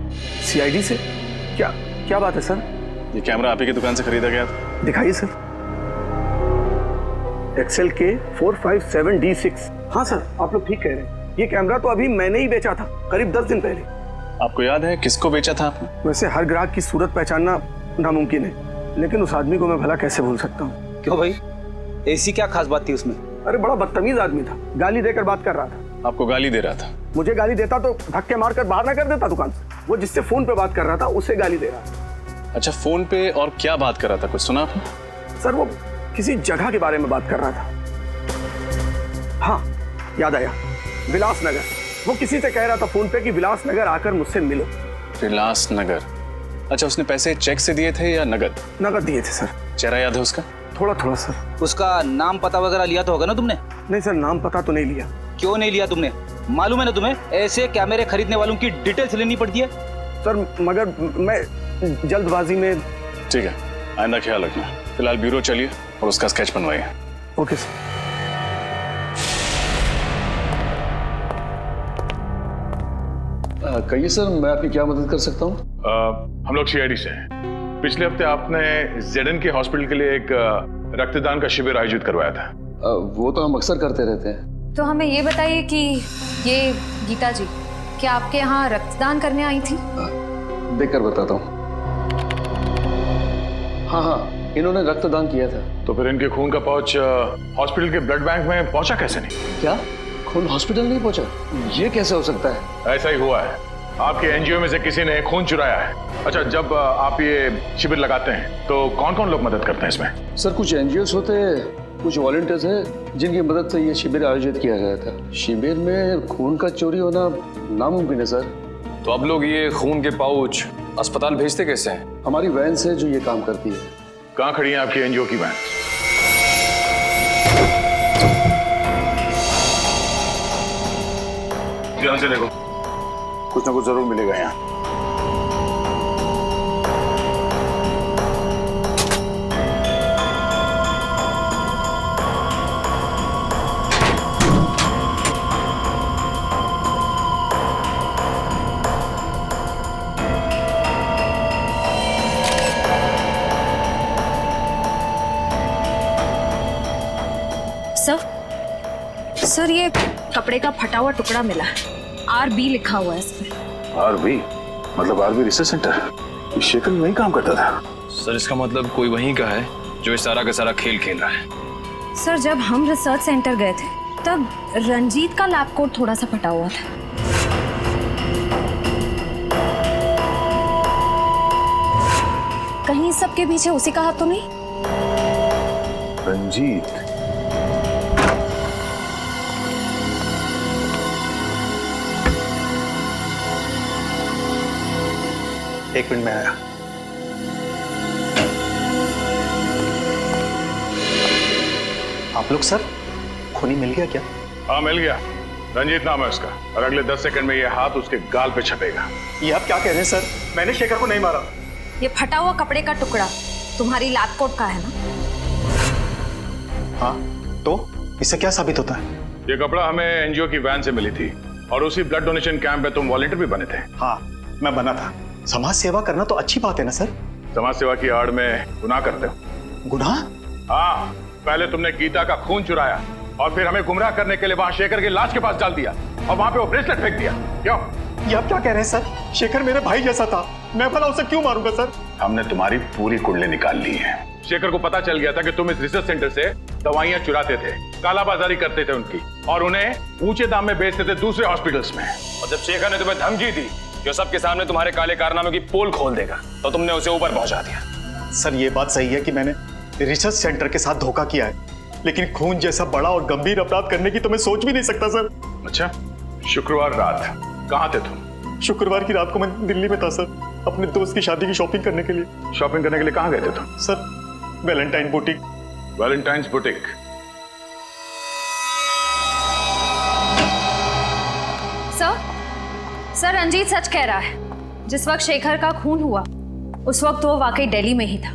Speaker 20: CID से? क्या क्या बात है सर?
Speaker 5: ये कैमरा आप ही की दुकान से खरीदा गया था।
Speaker 20: दिखाइए सर। XLK 457D6। हाँ सर, आप लोग ठीक कह रहे हैं, ये कैमरा तो अभी मैंने ही बेचा था, करीब 10 दिन पहले।
Speaker 5: आपको याद है किसको बेचा था आपने?
Speaker 20: वैसे हर ग्राहक की सूरत पहचानना नामुमकिन है, लेकिन उस आदमी को मैं भला कैसे भूल सकता हूँ।
Speaker 23: क्यों भाई, ऐसी क्या खास बात थी उसमें?
Speaker 20: अरे बड़ा बदतमीज आदमी था, गाली देकर बात कर रहा था।
Speaker 5: आपको गाली दे रहा था?
Speaker 20: मुझे गाली देता तो धक्के मारकर बाहर ना कर देता दुकान से। वो जिससे फोन पे बात कर रहा था उसे गाली दे रहा था।
Speaker 5: अच्छा, फोन पे और क्या बात कर रहा था, कुछ सुना आपने?
Speaker 20: सर वो किसी जगह के बारे में बात कर रहा था। हाँ याद आया, विलास नगर। वो किसी से कह रहा था फोन पे कि विलास नगर आकर मुझसे मिलो।
Speaker 5: विलास नगर? अच्छा, उसने पैसे चेक से दिए थे या नगद?
Speaker 20: नगद दिए थे सर।
Speaker 5: चेहरा याद है उसका?
Speaker 20: थोड़ा थोड़ा सर।
Speaker 23: उसका नाम पता वगैरह लिया तो होगा ना तुमने?
Speaker 20: नहीं सर, नाम पता तो नहीं लिया।
Speaker 23: क्यों नहीं लिया तुमने? मालूम है ना तुम्हें, ऐसे कैमरे खरीदने वालों की डिटेल्स लेनी पड़ती है।
Speaker 20: सर मगर मैं जल्दबाजी में।
Speaker 5: ठीक है, आइंदा ख्याल रखना। फिलहाल ब्यूरो चलिए और उसका स्केच बनवाइए।
Speaker 20: Okay sir.
Speaker 3: कहिए सर, मैं आपकी क्या मदद कर सकता हूँ?
Speaker 4: हम लोग सीआईडी से हैं। पिछले हफ्ते आपने जेडन के हॉस्पिटल के लिए एक रक्तदान का शिविर आयोजित करवाया था।
Speaker 3: वो तो हम अक्सर करते रहते हैं।
Speaker 1: तो हमें ये बताइए कि ये गीता जी क्या आपके यहाँ रक्तदान करने आई थी?
Speaker 3: देखकर बताता हूँ। हाँ, इन्होंने रक्तदान किया था।
Speaker 4: तो फिर इनके खून का पाउच हॉस्पिटल के ब्लड बैंक में पहुंचा कैसे नहीं?
Speaker 3: क्या खून हॉस्पिटल नहीं पहुंचा? ये कैसे हो सकता है?
Speaker 4: ऐसा ही हुआ है, आपके एनजीओ में से किसी ने खून चुराया है। अच्छा, जब आप ये शिविर लगाते हैं तो कौन कौन लोग मदद करते हैं इसमें?
Speaker 3: सर कुछ एनजीओस होते हैं, कुछ वॉलंटियर्स हैं जिनकी मदद से ये शिविर आयोजित किया गया था। शिविर में खून का चोरी होना नामुमकिन है सर।
Speaker 9: तो अब लोग ये खून के पाउच अस्पताल भेजते कैसे हैं?
Speaker 3: हमारी वैन से जो ये काम करती है।
Speaker 4: कहाँ खड़ी है आपकी एनजीओ की वैन? ध्यान से देखो, कुछ ना कुछ जरूर मिलेगा यहाँ।
Speaker 1: सर ये कपड़े का फटा हुआ टुकड़ा मिला है, RB लिखा हुआ है इसमें।
Speaker 4: RB मतलब RB रिसर्च सेंटर? शेखर वहीं काम करता था।
Speaker 9: सर इसका मतलब कोई वहीं का है जो इस सारा का सारा खेल खेल रहा है।
Speaker 1: सर जब हम रिसर्च सेंटर गए थे तब रंजीत का लैब कोट थोड़ा सा फटा हुआ था। कहीं सबके पीछे उसी का हाथ तो नहीं?
Speaker 4: रंजीत?
Speaker 5: एक मिनट में आया। आप लोग सर, खूनी मिल गया क्या?
Speaker 4: हाँ मिल गया, रंजीत नाम है उसका, और अगले 10 सेकंड में ये हाथ उसके गाल पे छपेगा।
Speaker 5: ये आप क्या कह रहे हैं सर? मैंने शेखर को नहीं मारा।
Speaker 1: ये फटा हुआ कपड़े का टुकड़ा तुम्हारी लैब कोट का है ना?
Speaker 5: हाँ, तो इससे क्या साबित होता है?
Speaker 4: ये कपड़ा हमें एनजीओ की वैन से मिली थी और उसी ब्लड डोनेशन कैंप में तुम वॉलंटियर भी बने थे।
Speaker 5: हाँ, मैं बना था। समाज सेवा करना तो अच्छी बात है ना सर?
Speaker 4: समाज सेवा की आड़ में गुनाह करते हो।
Speaker 5: गुनाह?
Speaker 4: हाँ, पहले तुमने गीता का खून चुराया और फिर हमें गुमराह करने के लिए वहां शेखर की लाश के पास डाल दिया और वहां पे वो ब्रेसलेट फेंक दिया। क्यों?
Speaker 5: ये आप क्या कह रहे हैं सर? शेखर मेरे भाई जैसा था, मैं भला उसे क्यों मारूंगा सर?
Speaker 4: हमने तुम्हारी पूरी कुंडली निकाल ली है। शेखर को पता चल गया था कि तुम इस रिसर्च सेंटर से दवाइयां चुराते थे, कालाबाजारी करते थे उनकी, और उन्हें ऊंचे दाम में बेचते थे दूसरे हॉस्पिटल्स में।
Speaker 9: और जब शेखर ने तुम्हें धमकी दी जो सबके सामने तुम्हारे काले कारनामे की पोल खोल देगा, तो तुमने उसे ऊपर पहुंचा दिया।
Speaker 5: सर ये बात सही है कि मैंने रिसर्च सेंटर के साथ धोखा किया है, लेकिन खून जैसा बड़ा और गंभीर अपराध करने की तो मैं सोच भी नहीं सकता सर।
Speaker 4: अच्छा, शुक्रवार रात कहाँ थे तुम?
Speaker 5: शुक्रवार की रात को मैं दिल्ली में था सर, अपने दोस्त की शादी की शॉपिंग करने के लिए।
Speaker 4: शॉपिंग करने के लिए कहाँ गए थे तुम?
Speaker 5: Sir Valentine boutique.
Speaker 4: Valentine's boutique?
Speaker 1: Sir Ranjeet सच कह रहा है। जिस वक्त शेखर का खून हुआ उस वक्त वो वाकई दिल्ली में ही था,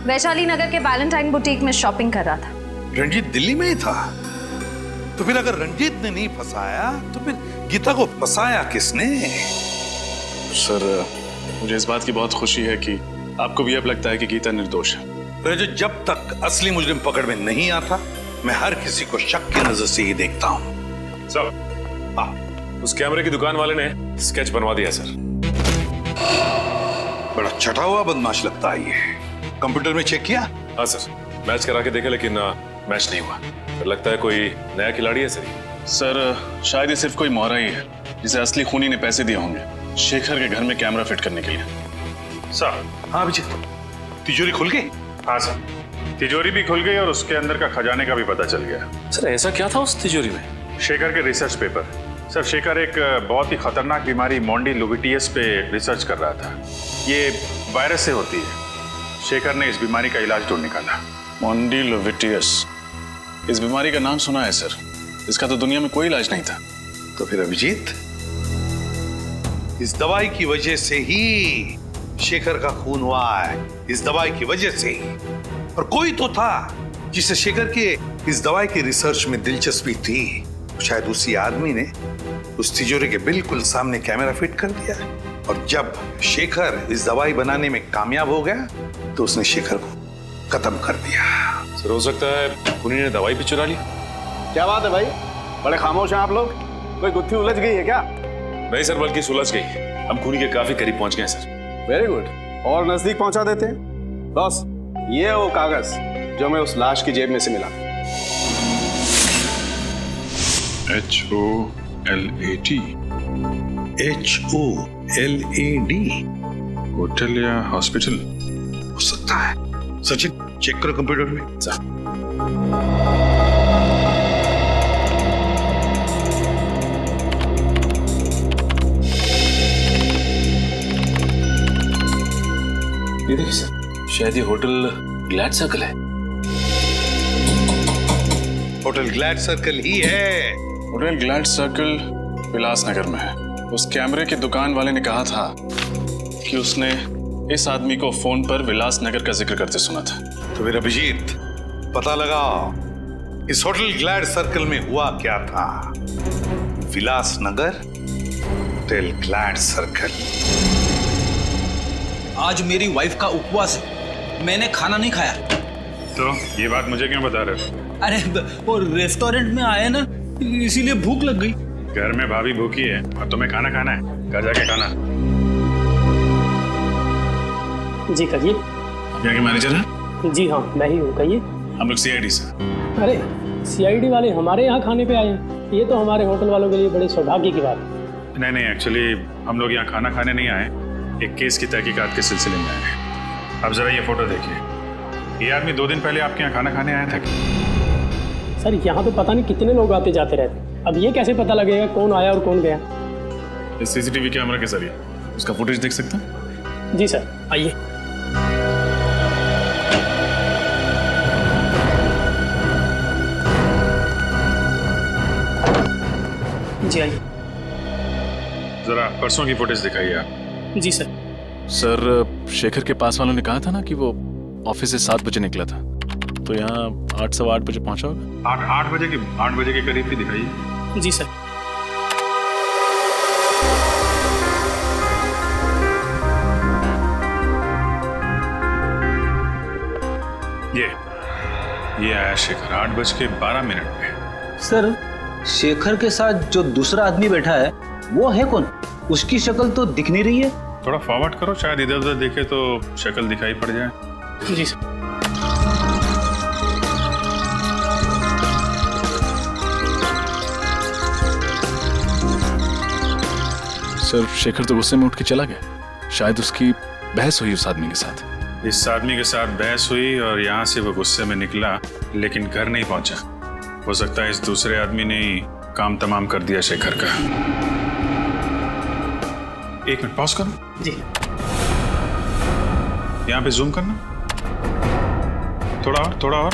Speaker 1: वैशाली नगर के वैलेंटाइन बुटीक में शॉपिंग कर रहा था।
Speaker 18: रंजीत दिल्ली में ही था? तो फिर अगर रंजीत ने नहीं फंसाया तो फिर गीता को फंसाया किसने?
Speaker 5: सर मुझे इस बात की बहुत खुशी है कि आपको भी अब लगता है कि गीता निर्दोष है।
Speaker 18: रंजीत, जब तक असली मुजरिम पकड़ में नहीं आता मैं हर किसी को शक की नजर से ही देखता हूँ।
Speaker 4: सर
Speaker 9: उस कैमरे की दुकान वाले ने स्केच बनवा दिया सर।
Speaker 18: बड़ा चटा हुआ बदमाश लगता है ये। कंप्यूटर में चेक किया?
Speaker 9: हाँ सर, मैच करा के देखा लेकिन मैच नहीं हुआ। पर लगता है कोई नया खिलाड़ी है सर।
Speaker 5: सर शायद ये सिर्फ कोई मोहरा ही है जिसे असली खूनी ने पैसे दिए होंगे शेखर के घर में कैमरा फिट करने के लिए।
Speaker 9: सर।
Speaker 18: हाँ अभिजीत, तिजोरी खुल गई?
Speaker 15: हाँ सर, तिजोरी भी खुल गई और उसके अंदर का खजाने का भी पता चल गया।
Speaker 9: सर ऐसा क्या था उस तिजोरी में?
Speaker 15: शेखर के रिसर्च पेपर। सर शेखर एक बहुत ही खतरनाक बीमारी मोंडी लुबिटियस पे रिसर्च कर रहा था। ये वायरस से होती है। शेखर ने इस बीमारी का इलाज ढूंढ निकाला।
Speaker 5: मोंडी लुबिटियस, इस बीमारी का नाम सुना है सर, इसका तो दुनिया में कोई इलाज नहीं था।
Speaker 18: तो फिर अभिजीत, इस दवाई की वजह से ही शेखर का खून हुआ है। इस दवाई की वजह से ही। और कोई तो था जिसे शेखर के इस दवाई की रिसर्च में दिलचस्पी थी। शायद उसी आदमी ने उस तिजोरी के बिल्कुल सामने कैमरा फिट कर दिया। और जब शेखर इस दवाई बनाने में कामयाब हो गया तो उसने शेखर को खत्म कर दिया।
Speaker 9: सर हो सकता है खूनी ने दवाई भी चुरा ली।
Speaker 20: क्या बात है भाई, बड़े खामोश हैं आप लोग। कोई गुत्थी उलझ गई है क्या?
Speaker 9: नहीं सर, बल्कि सुलझ गई। हम खूनी के काफी करीब पहुंच गए सर।
Speaker 20: वेरी गुड, और नजदीक पहुंचा देते हैं। बॉस, ये है वो कागज जो हमें उस लाश की जेब में से मिला।
Speaker 15: HOLAT।
Speaker 18: HOLAD?
Speaker 15: होटल या हॉस्पिटल
Speaker 18: हो सकता है। सचिन चेक करो कंप्यूटर में।
Speaker 9: ये देखिए सर, शायद ये होटल ग्लैड सर्कल है।
Speaker 18: होटल ग्लैड सर्कल ही है।
Speaker 5: होटल ग्लैड सर्कल विलासनगर में है। उस कैमरे की दुकान वाले ने कहा था कि उसने इस आदमी को फोन पर विलासनगर का जिक्र करते सुना था।
Speaker 18: तो फिर अभिजीत, पता लगाओ इस होटल ग्लैड सर्कल में हुआ क्या था। Vilasnagar, hotel glad circle.
Speaker 23: आज मेरी वाइफ का उपवास है, मैंने खाना नहीं खाया।
Speaker 15: तो ये बात मुझे क्यों बता रहे हो?
Speaker 23: अरे वो रेस्टोरेंट में आए ना, इसीलिए भूख लग गई।
Speaker 15: घर में भाभी भूखी है और तुम्हें खाना खाना है, घर जाके खाना।
Speaker 12: जी कहिए।
Speaker 5: आप यहाँ के मैनेजर हैं?
Speaker 12: जी हाँ, मैं ही हूँ, कहिए।
Speaker 5: हम लोग CID से।
Speaker 12: अरे CID वाले हमारे यहाँ खाने पे आए हैं, ये तो हमारे होटल वालों के लिए बड़े सौभाग्य की बात है।
Speaker 15: नहीं, एक्चुअली हम लोग यहाँ खाना खाने नहीं आए, एक केस की तहकीकात के सिलसिले में आए हैं। अब जरा ये फोटो देखिए। ये आदमी 2 दिन पहले आपके यहाँ खाना खाने आया था क्या?
Speaker 12: सर यहाँ तो पता नहीं कितने लोग आते जाते रहते, अब ये कैसे पता लगेगा कौन आया और कौन गया?
Speaker 5: इस CCTV कैमरा के जरिए उसका फुटेज देख सकते हैं?
Speaker 12: जी सर, आइए। जी आइए।
Speaker 15: जरा परसों की फुटेज दिखाइए आप।
Speaker 12: जी सर।
Speaker 5: सर शेखर के पास वालों ने कहा था ना कि वो ऑफिस से 7 बजे निकला था, तो यहाँ 8 सवा 8 बजे पहुंचा होगा।
Speaker 15: 8 बजे के करीब भी दिखाइए।
Speaker 12: जी सर।
Speaker 15: ये आया शेखर 8:12 पे।
Speaker 23: सर शेखर के साथ जो दूसरा आदमी बैठा है वो है कौन? उसकी शक्ल तो दिख नहीं रही है।
Speaker 15: थोड़ा फॉरवर्ड करो, शायद इधर उधर देखे तो शक्ल दिखाई पड़ जाए।
Speaker 12: जी सर।
Speaker 5: सर शेखर तो गुस्से में उठ के चला गया, शायद उसकी बहस हुई उस आदमी के साथ।
Speaker 15: इस आदमी के साथ बहस हुई और यहाँ से वो गुस्से में निकला, लेकिन घर नहीं पहुंचा। हो सकता है इस दूसरे आदमी ने ही काम तमाम कर दिया शेखर का। 1 मिनट पॉज करो।
Speaker 12: जी।
Speaker 15: यहाँ पे जूम करना, थोड़ा और।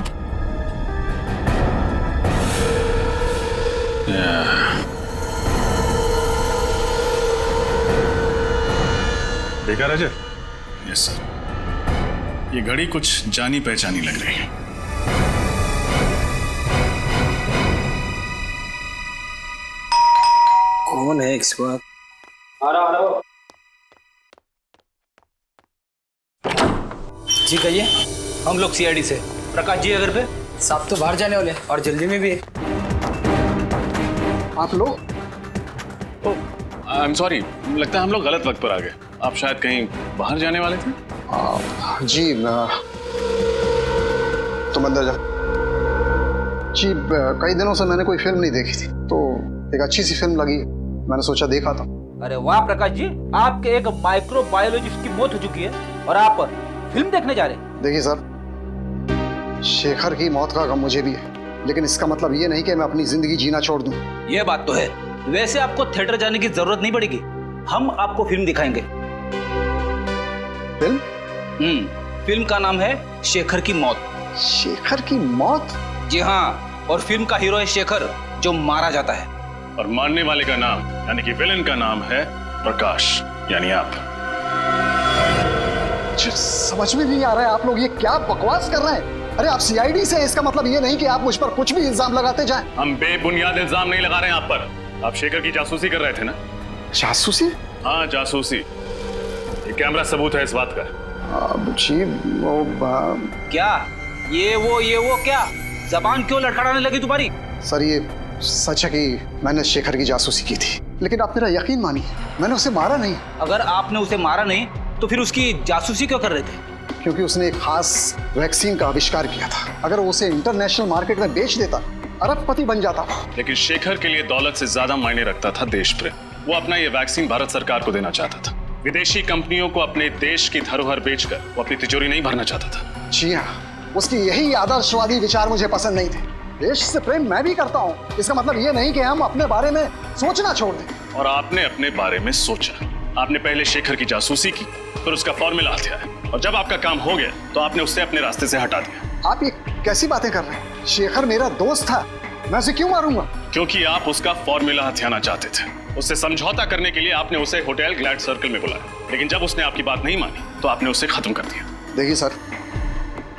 Speaker 15: देखा रजत?
Speaker 5: यस सर, ये घड़ी कुछ जानी पहचानी लग रही है।
Speaker 23: कौन है इस वक्त?
Speaker 12: आ रहा।
Speaker 23: जी कहिए। हम लोग CID से। प्रकाश जी अगर पे साहब तो बाहर जाने वाले और जल्दी में भी है।
Speaker 20: आप लोग
Speaker 5: आई एम सॉरी, लगता है हम लोग गलत वक्त पर आ गए। आप शायद कहीं बाहर जाने वाले थे।
Speaker 6: जी तुम अंदर जाओ। जी कई दिनों से मैंने कोई फिल्म नहीं देखी थी, तो एक अच्छी सी फिल्म लगी, मैंने सोचा देखा था।
Speaker 21: अरे वाह प्रकाश जी, आपके एक माइक्रोबायोलॉजिस्ट की मौत हो चुकी है और आप फिल्म देखने जा रहे हैं।
Speaker 6: देखिए सर, शेखर की मौत का गम मुझे भी है, लेकिन इसका मतलब ये नहीं कि मैं अपनी जिंदगी जीना छोड़ दूं।
Speaker 23: ये बात तो है। वैसे आपको थिएटर जाने की जरूरत नहीं पड़ेगी, हम आपको फिल्म दिखाएंगे।
Speaker 6: फिल्म?
Speaker 23: फिल्म का नाम है शेखर की मौत।
Speaker 6: शेखर की मौत?
Speaker 23: जी हाँ, और फिल्म का हीरो है शेखर, जो मारा जाता है।
Speaker 5: और मारने वाले का नाम यानी कि विलेन का नाम है प्रकाश, यानी आप।
Speaker 6: समझ में नहीं आ रहा है, आप लोग ये क्या बकवास कर रहे हैं? अरे आप सीआईडी से, इसका मतलब ये नहीं कि आप मुझ पर कुछ भी इल्जाम लगाते जाएं।
Speaker 5: हम बेबुनियाद इल्जाम नहीं लगा रहे हैं आप पर। आप शेखर की जासूसी कर रहे थे ना?
Speaker 6: जासूसी?
Speaker 5: हाँ जासूसी। ये कैमरा सबूत है इस बात का।
Speaker 6: जी वो
Speaker 23: क्या ये वो क्या जबान क्यों लड़खड़ाने लगी तुम्हारी?
Speaker 6: सर ये सच है कि मैंने शेखर की जासूसी की थी, लेकिन आप मेरा यकीन मानिए, मैंने उसे मारा नहीं।
Speaker 23: अगर आपने उसे मारा नहीं तो फिर उसकी जासूसी क्यों कर रहे थे?
Speaker 6: क्योंकि उसने एक खास वैक्सीन का आविष्कार किया था। अगर वो उसे इंटरनेशनल मार्केट में बेच देता, अरबपति बन जाता।
Speaker 5: लेकिन शेखर के लिए दौलत से ज्यादा मायने रखता था देश प्रेम। वो अपना ये वैक्सीन भारत सरकार को देना चाहता था। विदेशी कंपनियों को अपने देश की धरोहर बेचकर वो अपनी तिजोरी नहीं भरना चाहता था।
Speaker 6: जी हाँ, उसकी यही आदर्शवादी विचार मुझे पसंद नहीं थे। देश से प्रेम मैं भी करता हूँ, इसका मतलब ये नहीं कि हम अपने बारे में सोचना छोड़ दें।
Speaker 5: और आपने अपने बारे में सोचा। आपने पहले शेखर की जासूसी की, फिर उसका फॉर्मूला हथियाया, और जब आपका काम हो गया तो आपने उससे अपने रास्ते से हटा दिया।
Speaker 6: आप ये कैसी बातें कर रहे हैं? शेखर मेरा दोस्त था, मैं उसे क्यों मारूंगा?
Speaker 5: क्योंकि आप उसका फॉर्मूला हथियाना चाहते थे। उससे समझौता करने के लिए आपने उसे होटल ग्लैड सर्कल में बुलाया, लेकिन जब उसने आपकी बात नहीं मानी तो आपने उसे खत्म कर दिया।
Speaker 6: देखिए सर,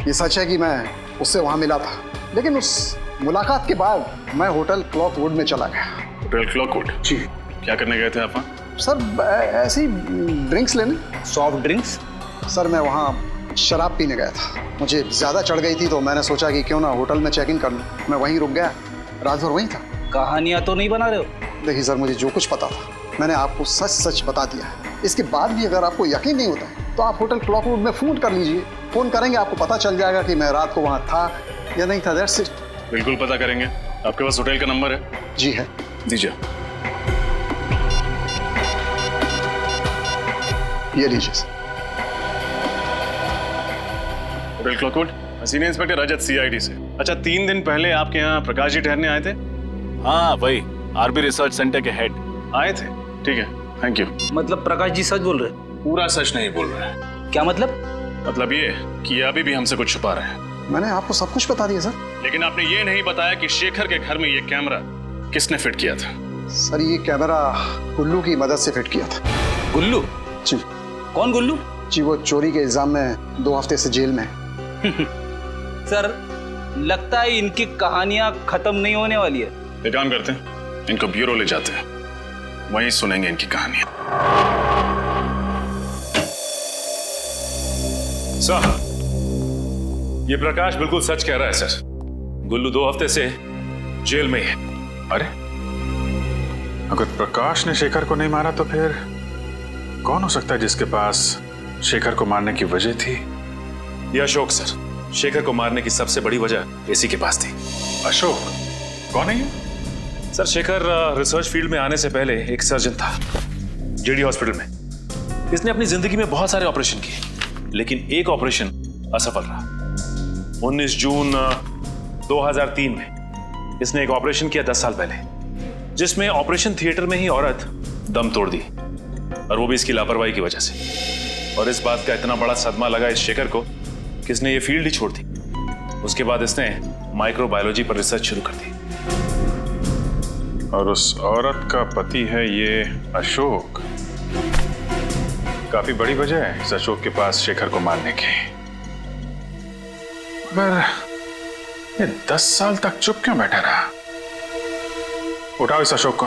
Speaker 6: ये सच है कि मैं उससे वहां मिला था, लेकिन उस मुलाकात के बाद मैं होटल क्लॉकवुड में चला गया।
Speaker 5: होटल क्लॉकवुड?
Speaker 6: जी।
Speaker 5: क्या करने गए थे आप?
Speaker 6: सर ऐसे ही ड्रिंक्स लेने।
Speaker 23: Soft drinks?
Speaker 6: सर मैं वहाँ शराब पीने गया था, मुझे ज्यादा चढ़ गई थी तो मैंने सोचा कि क्यों ना होटल में चेक इन कर लूं। मैं वहीं रुक गया, रात भर वहीं था।
Speaker 23: कहानियां तो नहीं बना रहे हो?
Speaker 6: देखिए सर, मुझे जो कुछ पता था मैंने आपको सच सच बता दिया है। इसके बाद भी अगर आपको यकीन नहीं होता है तो आप होटल क्लॉकवुड में फोन कर लीजिए। फोन करेंगे, आपको पता चल जाएगा कि मैं रात को वहाँ था या नहीं था। That's it.
Speaker 5: बिल्कुल पता करेंगे। आपके पास होटल का नंबर है?
Speaker 6: जी है।
Speaker 5: दीजिए।
Speaker 6: ये लीजिए सर।
Speaker 5: होटल क्लॉकवुड, सीनियर इंस्पेक्टर रजत, सीआईडी से। अच्छा, 3 दिन पहले आपके यहाँ प्रकाश जी ठहरने आए थे? हाँ वही, आरबी रिसर्च सेंटर के हेड आए थे। ठीक है, थैंक यू।
Speaker 23: मतलब प्रकाश जी सच बोल रहे?
Speaker 5: पूरा सच नहीं बोल रहे।
Speaker 23: क्या मतलब?
Speaker 5: मतलब ये कि अभी भी हमसे कुछ छुपा रहे हैं।
Speaker 6: मैंने आपको सब कुछ बता दिया सर।
Speaker 5: लेकिन आपने ये नहीं बताया कि शेखर के घर में ये कैमरा किसने फिट किया था?
Speaker 6: सर ये कैमरा गुल्लू की मदद से फिट किया था।
Speaker 23: गुल्लू?
Speaker 6: जी।
Speaker 23: कौन गुल्लू?
Speaker 6: जी वो चोरी के इल्जाम में 2 हफ्ते से जेल में है।
Speaker 23: सर लगता है इनकी कहानियां खत्म नहीं होने वाली है।
Speaker 5: एक काम करते हैं, इनको ब्यूरो ले जाते हैं, वहीं सुनेंगे इनकी कहानियां।
Speaker 15: सर, ये प्रकाश बिल्कुल सच कह रहा है सर। गुल्लू 2 हफ्ते से जेल में ही है।
Speaker 4: अरे अगर प्रकाश ने शेखर को नहीं मारा तो फिर कौन हो सकता है जिसके पास शेखर को मारने की वजह थी?
Speaker 15: ये अशोक सर, शेखर को मारने की सबसे बड़ी वजह इसी के पास थी।
Speaker 4: अशोक? कौन है ये?
Speaker 15: सर शेखर रिसर्च फील्ड में आने से पहले एक सर्जन था जेडी हॉस्पिटल में। इसने अपनी जिंदगी में बहुत सारे ऑपरेशन किए, लेकिन एक ऑपरेशन असफल रहा। 19 जून 2003 में इसने एक ऑपरेशन किया 10 साल पहले, जिसमें ऑपरेशन थिएटर में ही औरत दम तोड़ दी, और वो भी इसकी लापरवाही की वजह से। और इस बात का इतना बड़ा सदमा लगा इस शेखर को कि इसने ये फील्ड ही छोड़ दी। उसके बाद इसने माइक्रोबायोलॉजी पर रिसर्च शुरू कर दी।
Speaker 4: और उस औरत का पति है ये अशोक। काफी बड़ी वजह है इस अशोक के पास शेखर को मारने की। पर ये 10 साल तक चुप क्यों बैठा रहा? उठाओ इस अशोक को।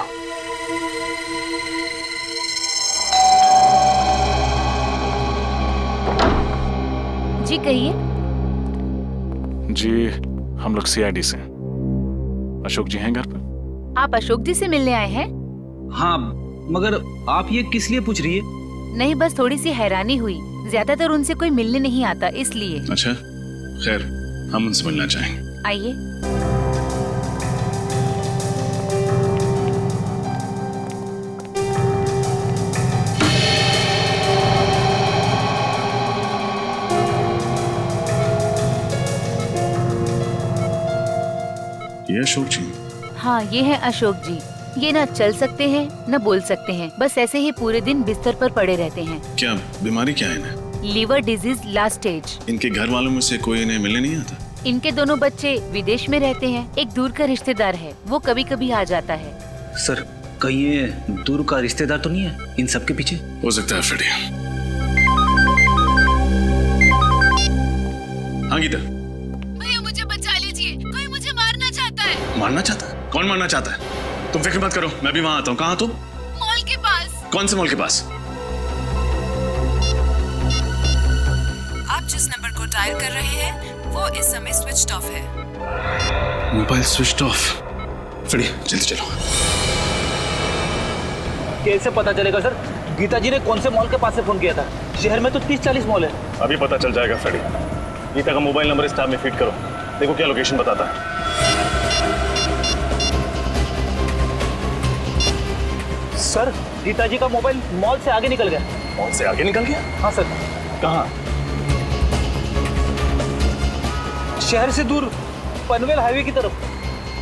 Speaker 1: जी कहिए।
Speaker 5: जी हम लोग सीआईडी से। अशोक जी हैं घर पर?
Speaker 1: आप अशोक जी से मिलने आए हैं?
Speaker 23: हाँ, मगर आप ये किस लिए पूछ रही है?
Speaker 10: नहीं, बस थोड़ी सी हैरानी हुई। ज्यादातर उनसे कोई मिलने नहीं आता, इसलिए।
Speaker 5: अच्छा, खैर हम उनसे मिलना चाहेंगे।
Speaker 10: आइए।
Speaker 5: ये अशोक जी?
Speaker 10: हाँ, ये है अशोक जी। ये ना चल सकते हैं न बोल सकते हैं, बस ऐसे ही पूरे दिन बिस्तर पर पड़े रहते हैं।
Speaker 5: क्या बीमारी क्या है इन्हें?
Speaker 10: Liver disease last stage.
Speaker 5: इनके घर वालों में से कोई इन्हें मिलने नहीं आता?
Speaker 10: इनके दोनों बच्चे विदेश में रहते हैं। एक दूर का रिश्तेदार है, वो कभी कभी आ जाता है।
Speaker 23: सर, कहीं ये दूर का रिश्तेदार तो नहीं है इन सब के पीछे?
Speaker 5: हो सकता है फ्रेडी। हाँ गीता।
Speaker 10: भैया मुझे बचा लीजिए, कोई मुझे मारना चाहता है।
Speaker 5: मारना चाहता है? कौन मारना चाहता है? तुम फिक्र मत करो, मैं भी वहां आता हूँ। कहाँ तुम?
Speaker 10: मॉल के पास।
Speaker 5: कौन से मॉल के पास?
Speaker 2: आप जिस नंबर को डायल कर रहे हैं वो इस समय स्विच ऑफ है।
Speaker 5: Mobile switch off. फ्रेडी जल्दी चलो।
Speaker 23: कैसे पता चलेगा सर? गीता जी ने कौन से मॉल के पास से फोन किया था? शहर में तो 30-40 मॉल है।
Speaker 9: अभी पता चल जाएगा फ्रेडी। गीता का मोबाइल नंबर स्टार में फीड करो, देखो क्या लोकेशन बताता है।
Speaker 23: सर, गीता जी का मोबाइल मॉल से आगे निकल गया।
Speaker 9: मॉल से आगे निकल गया?
Speaker 23: हाँ सर।
Speaker 9: कहाँ?
Speaker 23: शहर से दूर, पनवेल हाईवे की तरफ।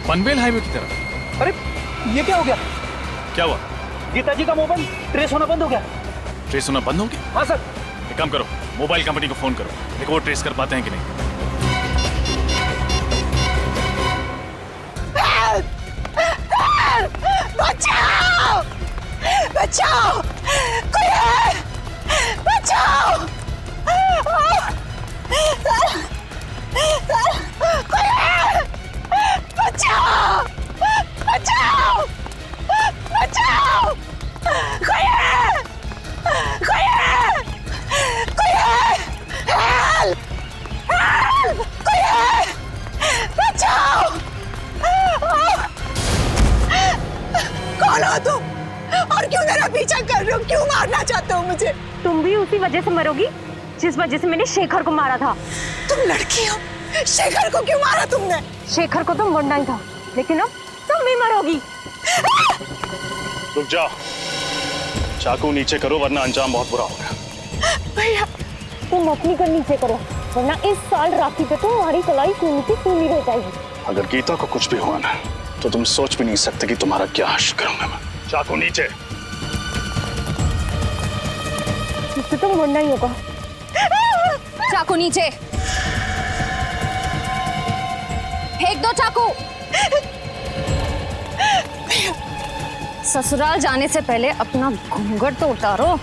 Speaker 9: पनवेल हाईवे की तरफ?
Speaker 23: अरे ये क्या हो गया?
Speaker 9: क्या हुआ?
Speaker 23: गीता जी का मोबाइल ट्रेस होना बंद हो गया।
Speaker 9: ट्रेस होना बंद हो गया?
Speaker 23: हाँ सर।
Speaker 9: एक काम करो, मोबाइल कंपनी को फोन करो, देखो वो ट्रेस कर पाते हैं कि नहीं।
Speaker 22: बचाओ! बचाओ! कोई है! बचाओ! कोई है! बचाओ! बचाओ! बचाओ! कोई है! कोई है! कोई है! हेल्प! हेल्प! कोई है! बचाओ! कौन हो तुम? और क्यों मेरा पीछा कर रहे हो? क्यों मारना चाहते हो मुझे?
Speaker 11: तुम भी उसी वजह से मरोगी जिस वजह से मैंने शेखर को मारा था।
Speaker 22: तुम लड़की हो, शेखर को क्यों मारा तुमने?
Speaker 11: शेखर को तो मरना ही था, लेकिन अब तुम भी मरोगी।
Speaker 9: रुक जाओ, चाकू नीचे करो वरना अंजाम बहुत बुरा होगा।
Speaker 22: भैया,
Speaker 11: तुम अपनी कर नीचे करो, वरना इस साल राखी पे तुम्हारी कलाई खूनी की खूनी रह जाएगी।
Speaker 5: अगर गीता को कुछ भी हुआ ना तो तुम सोच भी नहीं सकते कि तुम्हारा क्या हश्र करूंगा मैं।
Speaker 9: चाकू नीचे।
Speaker 11: इससे तो मरना ही होगा।
Speaker 1: चाकू नीचे। फेंक दो चाकू। ससुराल जाने से पहले अपना घूंघट तो उतारो।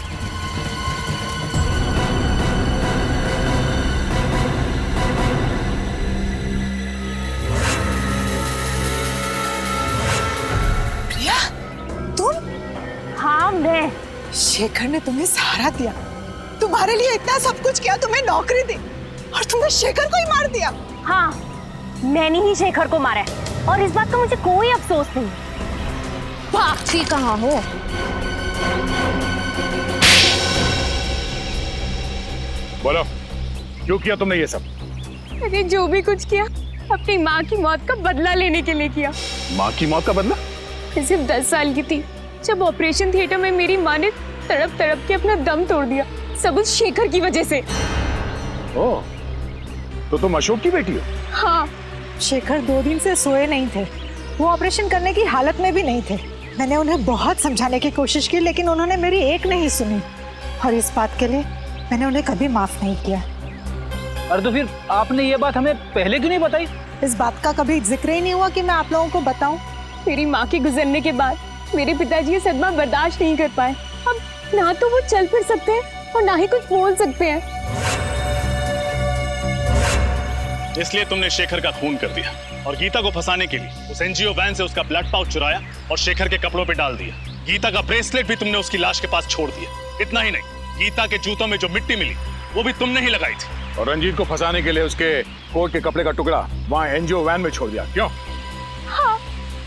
Speaker 22: प्रिया, तुम?
Speaker 11: हाँ मैं।
Speaker 22: शेखर ने तुम्हें सहारा दिया, तुम्हारे लिए इतना सब कुछ किया, तुम्हें नौकरी दी, और तुमने शेखर को ही मार दिया।
Speaker 11: हाँ, मैंने ही शेखर को मारा है और इस बात का मुझे कोई अफसोस नहीं।
Speaker 1: भागती कहाँ हो?
Speaker 9: बोलो, क्यों किया तुमने ये सब?
Speaker 2: मैंने जो भी कुछ किया अपनी माँ की मौत का बदला लेने के लिए किया।
Speaker 9: माँ की मौत का बदला?
Speaker 2: मैं सिर्फ 10 साल की थी जब ऑपरेशन थिएटर में मेरी माँ ने तड़प तड़प के अपना दम तोड़ दिया, सब उस शेखर की वजह से।
Speaker 9: ओह, तो तुम अशोक की बेटी हो?
Speaker 2: हाँ।
Speaker 22: शेखर 2 दिन से सोए नहीं थे, वो ऑपरेशन करने की हालत में भी नहीं थे। मैंने उन्हें बहुत समझाने की कोशिश की, लेकिन उन्होंने मेरी एक नहीं सुनी, और इस बात के लिए मैंने उन्हें कभी माफ नहीं किया।
Speaker 23: अरे तो फिर आपने ये बात हमें पहले क्यों नहीं बताई?
Speaker 22: इस बात का कभी जिक्र ही नहीं हुआ कि मैं आप लोगों को बताऊं।
Speaker 2: मेरी माँ के गुजरने के बाद मेरे पिताजी ये सदमा बर्दाश्त नहीं कर पाए। अब ना तो वो चल फिर सकते हैं और ना ही कुछ बोल सकते हैं।
Speaker 5: इसलिए तुमने शेखर का खून कर दिया और गीता को फंसाने के लिए उस एनजीओ वैन से उसका ब्लड पाउच चुराया और शेखर के कपड़ों पे डाल दिया। गीता का ब्रेसलेट भी तुमने उसकी लाश के पास छोड़ दिया। इतना ही नहीं, गीता के जूतों में जो मिट्टी मिली वो भी तुमने ही लगाई थी।
Speaker 4: और रंजीत को फंसाने के लिए उसके कोट के कपड़े का टुकड़ा वहाँ एनजीओ वैन में छोड़ दिया, क्यों?
Speaker 2: हाँ,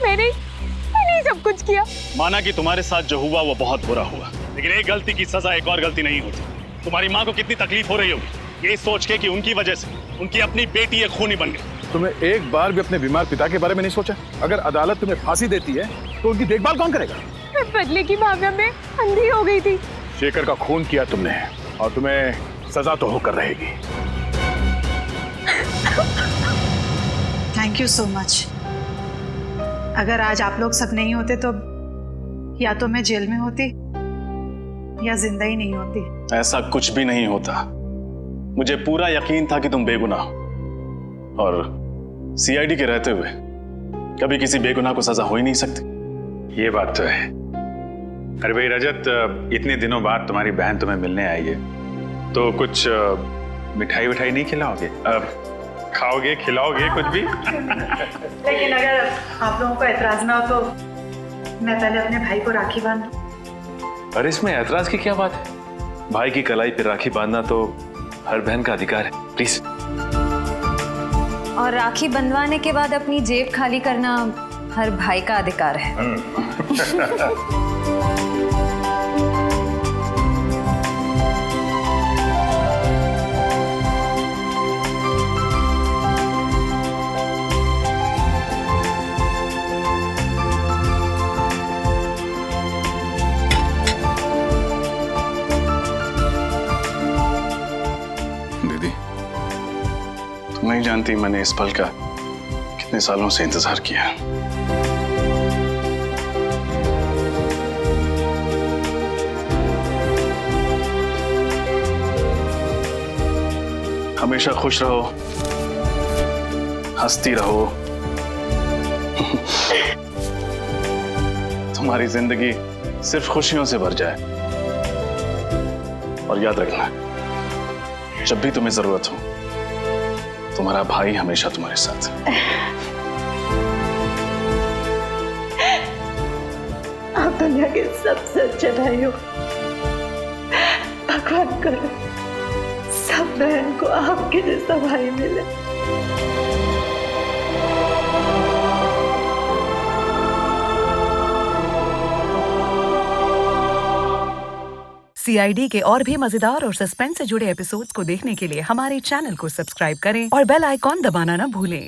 Speaker 2: मैंने सब कुछ किया।
Speaker 5: माना कि तुम्हारे साथ जो हुआ वो बहुत बुरा हुआ, लेकिन एक गलती की सजा एक और गलती नहीं होती। तुम्हारी माँ को कितनी तकलीफ हो रही होगी ये सोच के कि उनकी वजह से उनकी अपनी बेटी एक खूनी बन गई।
Speaker 4: तुम्हें एक बार भी अपने बीमार पिता के बारे में नहीं सोचा? अगर अदालत तुम्हें फांसी देती है तो उनकी देखभाल कौन करेगा?
Speaker 2: बदले की भावना में अंधी हो गई थी।
Speaker 4: शेखर का खून किया तुमने और तुम्हें सजा तो होकर रहेगी।
Speaker 22: Thank you so much. अगर आज आप लोग सब नहीं होते तो या तो मैं जेल में होती या जिंदा ही नहीं होती।
Speaker 5: ऐसा कुछ भी नहीं होता। मुझे पूरा यकीन था कि तुम बेगुनाह हो, और सीआईडी के रहते हुए कभी किसी बेगुनाह को सजा हो ही नहीं सकती।
Speaker 15: ये बात तो है। अरे भाई रजत, इतने दिनों बाद तुम्हारी बहन तुम्हें मिलने आई है, तो कुछ मिठाई विठाई नहीं खिलाओगे? खाओगे, खिलाओगे कुछ भी?
Speaker 22: लेकिन अगर आप लोगों को एतराज ना हो तो मैं पहले अपने भाई को राखी बांधूं।
Speaker 9: अरे इसमें ऐतराज की क्या बात है? भाई की कलाई पर राखी बांधना तो हर बहन का अधिकार है। प्लीज।
Speaker 1: और राखी बंधवाने के बाद अपनी जेब खाली करना हर भाई का अधिकार है।
Speaker 5: दीदी, तुम नहीं जानती मैंने इस पल का कितने सालों से इंतजार किया। हमेशा खुश रहो, हंसती रहो। तुम्हारी जिंदगी सिर्फ खुशियों से भर जाए। और याद रखना, जब भी तुम्हें जरूरत हो तुम्हारा भाई हमेशा तुम्हारे साथ है।
Speaker 22: आप दुनिया के सबसे अच्छे भाई हो। भगवान करे सब बहन को आपके जैसा भाई मिले।
Speaker 14: सीआईडी के और भी मजेदार और सस्पेंस से जुड़े एपिसोड्स को देखने के लिए हमारे चैनल को सब्सक्राइब करें और बेल आइकॉन दबाना ना भूलें।